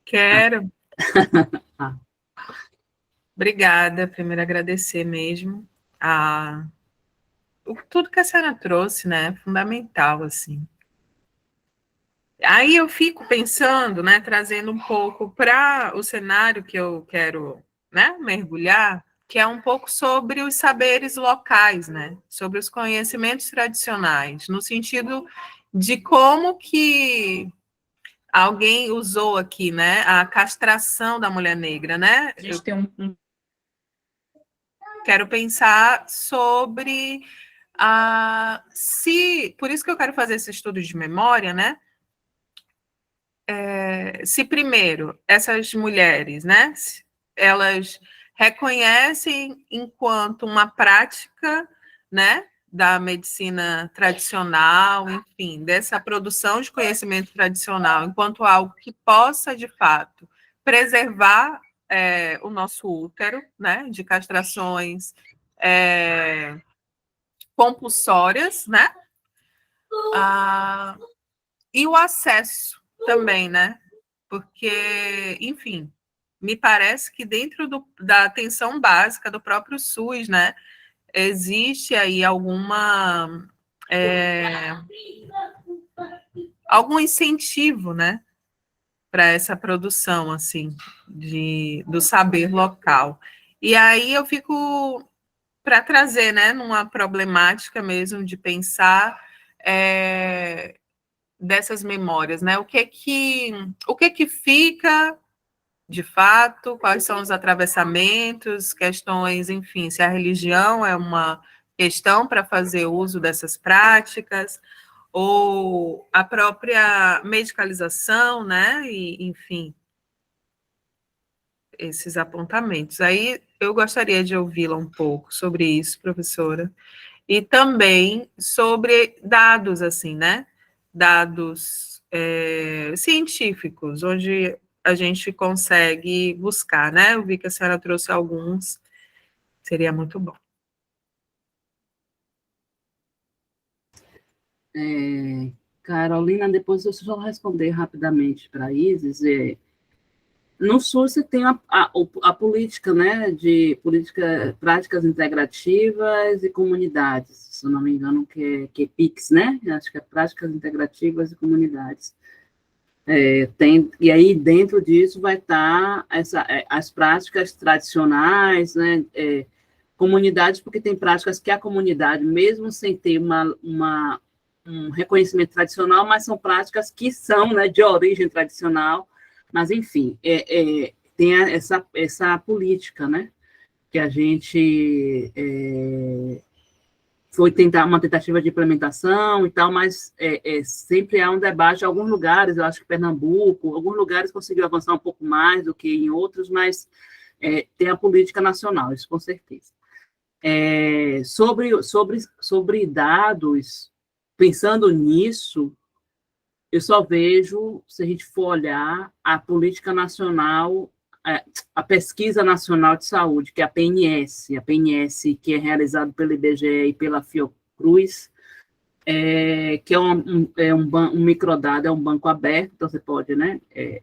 Quero. Obrigada. Primeiro, agradecer mesmo tudo que a senhora trouxe, né? Fundamental, assim. Aí eu fico pensando, né, trazendo um pouco para o cenário que eu quero, né, mergulhar, que é um pouco sobre os saberes locais, né, sobre os conhecimentos tradicionais, no sentido de como que alguém usou aqui, né, a castração da mulher negra, né? A gente tem Quero pensar sobre por isso que eu quero fazer esse estudo de memória, né? Se primeiro essas mulheres, né, elas reconhecem enquanto uma prática, né, da medicina tradicional, enfim, dessa produção de conhecimento tradicional, enquanto algo que possa, de fato, preservar o nosso útero, né, de castrações compulsórias, né, e o acesso também, né, porque, enfim, me parece que dentro da atenção básica do próprio SUS, né, existe aí algum incentivo, né, para essa produção, assim, do saber local. E aí eu fico para trazer, né, numa problemática mesmo de pensar dessas memórias, né, o que que fica de fato, quais são os atravessamentos, questões, enfim, se a religião é uma questão para fazer uso dessas práticas, ou a própria medicalização, né, e, enfim, esses apontamentos. Aí eu gostaria de ouvi-la um pouco sobre isso, professora, e também sobre dados, assim, né, dados científicos, onde a gente consegue buscar, né? Eu vi que a senhora trouxe alguns, seria muito bom. Carolina, depois eu só responder rapidamente para a Isis. No Sul, você tem a política, né, de práticas integrativas e comunidades, se eu não me engano, que é PICS, né? Acho que é práticas integrativas e comunidades. E aí, dentro disso, vai estar as práticas tradicionais, né? Comunidades, porque tem práticas que a comunidade, mesmo sem ter um reconhecimento tradicional, mas são práticas que são, né, de origem tradicional, mas, enfim, tem essa política, né, que a gente foi tentar uma tentativa de implementação e tal, mas sempre há um debate. Em alguns lugares, eu acho que Pernambuco, alguns lugares conseguiu avançar um pouco mais do que em outros, mas tem a política nacional, isso com certeza. Sobre dados, pensando nisso, eu só vejo, se a gente for olhar, a política nacional, a pesquisa nacional de saúde, que é a PNS, que é realizada pelo IBGE e pela Fiocruz, que é um microdado, é um banco aberto, então você pode, né,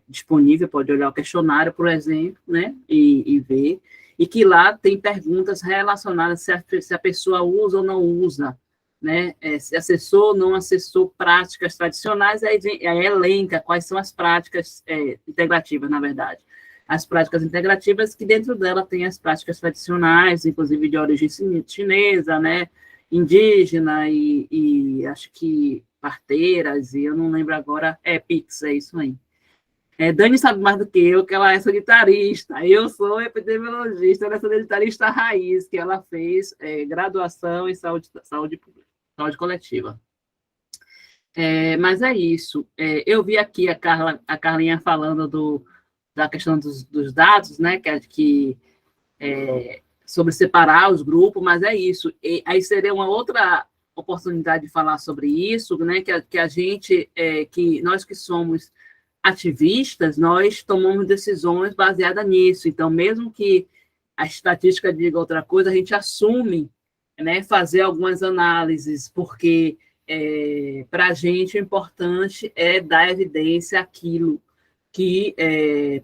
disponível, pode olhar o questionário, por exemplo, né, e ver, e que lá tem perguntas relacionadas se a pessoa usa ou não usa, né, se acessou ou não acessou práticas tradicionais, aí elenca quais são as práticas integrativas, na verdade. As práticas integrativas, que dentro dela tem as práticas tradicionais, inclusive de origem chinesa, né, indígena e acho que parteiras, e eu não lembro agora, PICS, é isso aí. Dani sabe mais do que eu, que ela é sanitarista, eu sou epidemiologista, ela é sanitarista raiz, que ela fez graduação em saúde pública, saúde coletiva. Mas é isso. Eu vi aqui a Carlinha falando da questão dos dados, né, sobre separar os grupos, mas é isso. E aí seria uma outra oportunidade de falar sobre isso, né, que a gente, que nós que somos ativistas, nós tomamos decisões baseadas nisso. Então, mesmo que a estatística diga outra coisa, a gente assume, né, fazer algumas análises, porque para a gente o importante é dar evidência àquilo que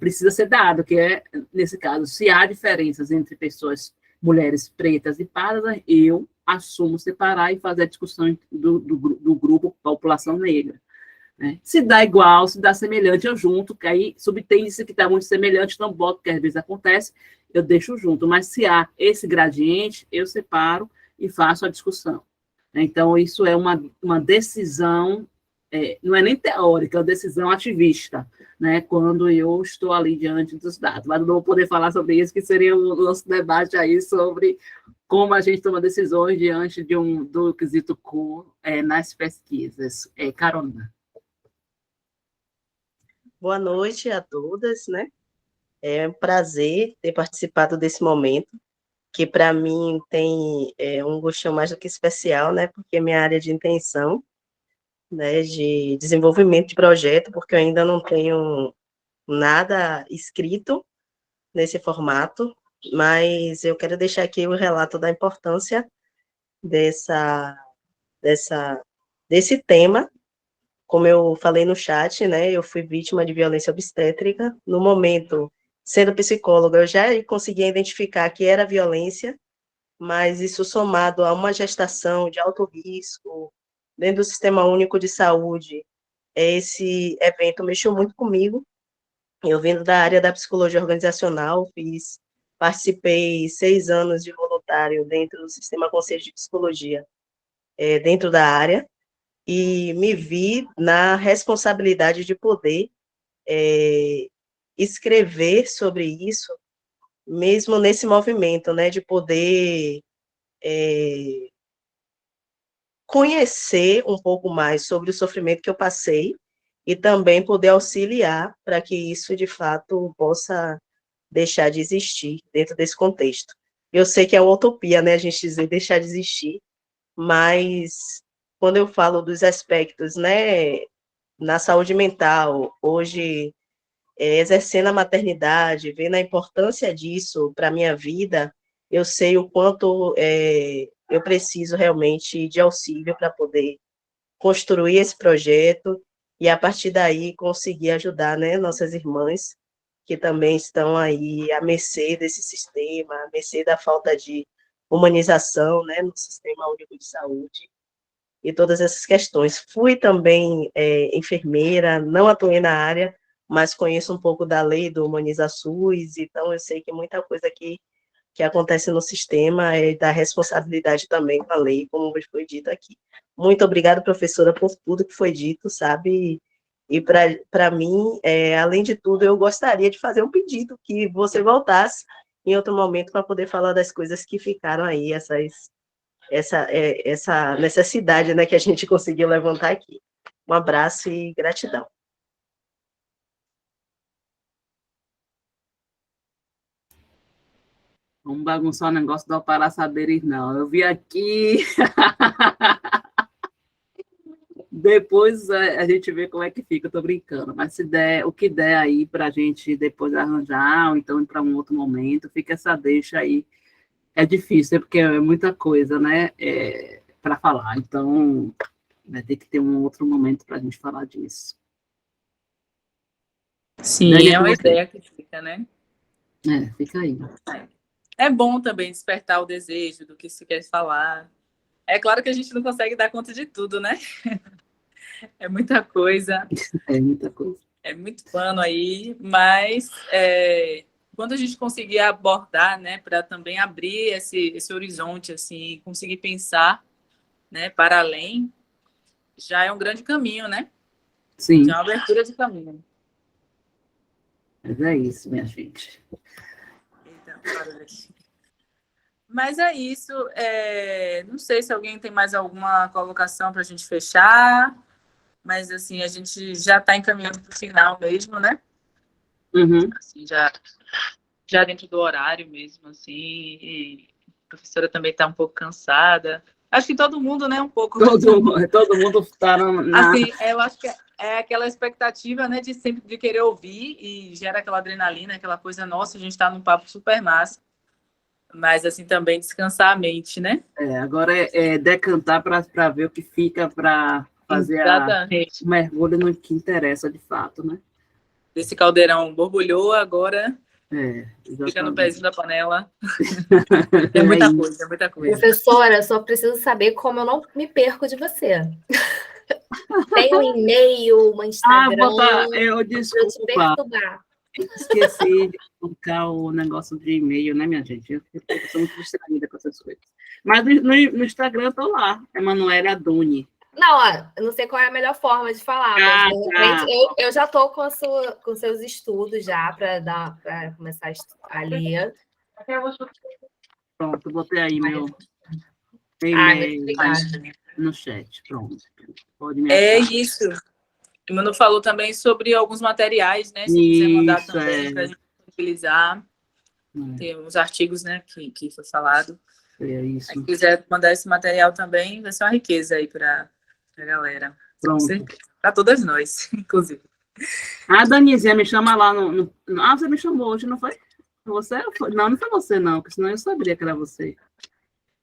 precisa ser dado, que é, nesse caso, se há diferenças entre pessoas, mulheres pretas e pardas, eu assumo separar e fazer a discussão do grupo população negra. Né? Se dá igual, se dá semelhante, eu junto, que aí subtende-se que está muito semelhante, não boto, porque às vezes acontece, eu deixo junto, mas se há esse gradiente, eu separo e faço a discussão. Então, isso é uma decisão, não é nem teórica, é uma decisão ativista, né, quando eu estou ali diante dos dados. Mas não vou poder falar sobre isso, que seria o nosso debate aí sobre como a gente toma decisões diante do quesito cor nas pesquisas. Carolina. Boa noite a todas, né? É um prazer ter participado desse momento. que para mim tem um gostinho mais do que especial, né? Porque é minha área de intenção, né? De desenvolvimento de projeto, porque eu ainda não tenho nada escrito nesse formato, mas eu quero deixar aqui o relato da importância desse tema. Como eu falei no chat, né, eu fui vítima de violência obstétrica. No momento, sendo psicóloga, eu já conseguia identificar que era violência, mas isso somado a uma gestação de alto risco, dentro do Sistema Único de Saúde, esse evento mexeu muito comigo. Eu vindo da área da psicologia organizacional, participei 6 anos de voluntário dentro do Sistema Conselho de Psicologia, dentro da área, e me vi na responsabilidade de poder escrever sobre isso, mesmo nesse movimento, né, de poder conhecer um pouco mais sobre o sofrimento que eu passei e também poder auxiliar para que isso, de fato, possa deixar de existir dentro desse contexto. Eu sei que é uma utopia, né, a gente dizer deixar de existir, mas quando eu falo dos aspectos, né, na saúde mental, hoje, exercendo a maternidade, vendo a importância disso para a minha vida, eu sei o quanto eu preciso realmente de auxílio para poder construir esse projeto e, a partir daí, conseguir ajudar, né, nossas irmãs, que também estão aí à mercê desse sistema, à mercê da falta de humanização, né, no Sistema Único de Saúde, e todas essas questões. Fui também enfermeira, não atuei na área, mas conheço um pouco da lei do Humaniza SUS, então eu sei que muita coisa que acontece no sistema é da responsabilidade também com a lei, como foi dito aqui. Muito obrigada, professora, por tudo que foi dito, sabe? E para mim, além de tudo, eu gostaria de fazer um pedido, que você voltasse em outro momento para poder falar das coisas que ficaram aí, essa necessidade, né, que a gente conseguiu levantar aqui. Um abraço e gratidão. Vamos bagunçar o negócio do Alpará Saberes, não. Eu vi aqui. Depois a gente vê como é que fica, eu tô brincando. Mas se der, o que der aí para a gente depois arranjar, ou então ir para um outro momento, fica essa deixa aí. É difícil, porque é muita coisa, né, para falar. Então, vai ter que ter um outro momento para a gente falar disso. Sim, é uma ideia que fica, né? Fica aí. É bom também despertar o desejo do que se quer falar. É claro que a gente não consegue dar conta de tudo, né? É muita coisa. É muita coisa. É muito pano aí, mas quando a gente conseguir abordar, né, para também abrir esse horizonte, assim, conseguir pensar, né, para além, já é um grande caminho, né? Sim. Já é uma abertura de caminho. Mas é isso, minha gente. Mas é isso. Não sei se alguém tem mais alguma colocação para a gente fechar, mas assim, a gente já está encaminhando para o final mesmo, né? Uhum. Assim, já dentro do horário mesmo, assim, e a professora também está um pouco cansada. Acho que todo mundo, né, um pouco. Todo mundo está na... Assim, eu acho que é aquela expectativa, né, de sempre de querer ouvir e gera aquela adrenalina, aquela coisa, nossa, a gente está num papo super massa. Mas, assim, também descansar a mente, né? Agora é decantar para ver o que fica para fazer o mergulho no que interessa de fato, né? Esse caldeirão borbulhou, agora fica no exatamente. pezinho da panela. É muita coisa, é muita coisa. Professora, só preciso saber como eu não me perco de você. Tem um e-mail, um Instagram, eu desculpa. Te perturbar. Esqueci de colocar o negócio de e-mail, né, minha gente? Eu sou muito distraída com essas coisas. Mas no Instagram eu tô lá, Emanuele Aduni. Não, eu não sei qual é a melhor forma de falar, mas de repente eu já estou com seus estudos já para começar a ler. Pronto, botei aí meu e-mail no chat. Pronto. Pode me achar. Isso. O Manu falou também sobre alguns materiais, né? Se quiser mandar também para a gente utilizar. Tem uns artigos, né, que foi falado. É isso. Se quiser mandar esse material também, vai ser uma riqueza aí para a galera. Pronto. Para todas nós, inclusive. A Danizinha me chama lá Ah, você me chamou hoje, não foi? Você? Não, não foi você, não, porque senão eu saberia que era você.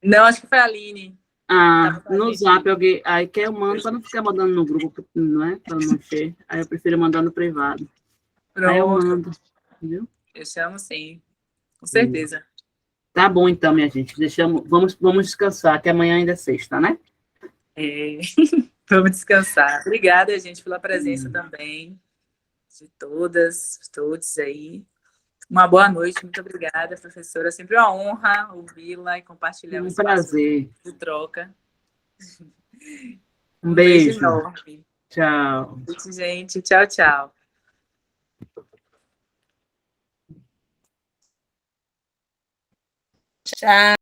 Não, acho que foi a Aline. Ah, no Zap, alguém... Aí que eu mando para não ficar mandando no grupo, não é? Para não encher. Aí eu prefiro mandar no privado. Pronto. Aí eu mando, entendeu? Eu chamo sim, com certeza. Tá bom, então, minha gente. Vamos descansar, que amanhã ainda é sexta, né? Vamos descansar. Obrigada, gente, pela presença também de todas, todos aí. Uma boa noite, muito obrigada, professora. Sempre uma honra ouvi-la e compartilhar o espaço prazer de troca. Um beijo enorme. Tchau. Boa noite, gente. Tchau, tchau. Tchau.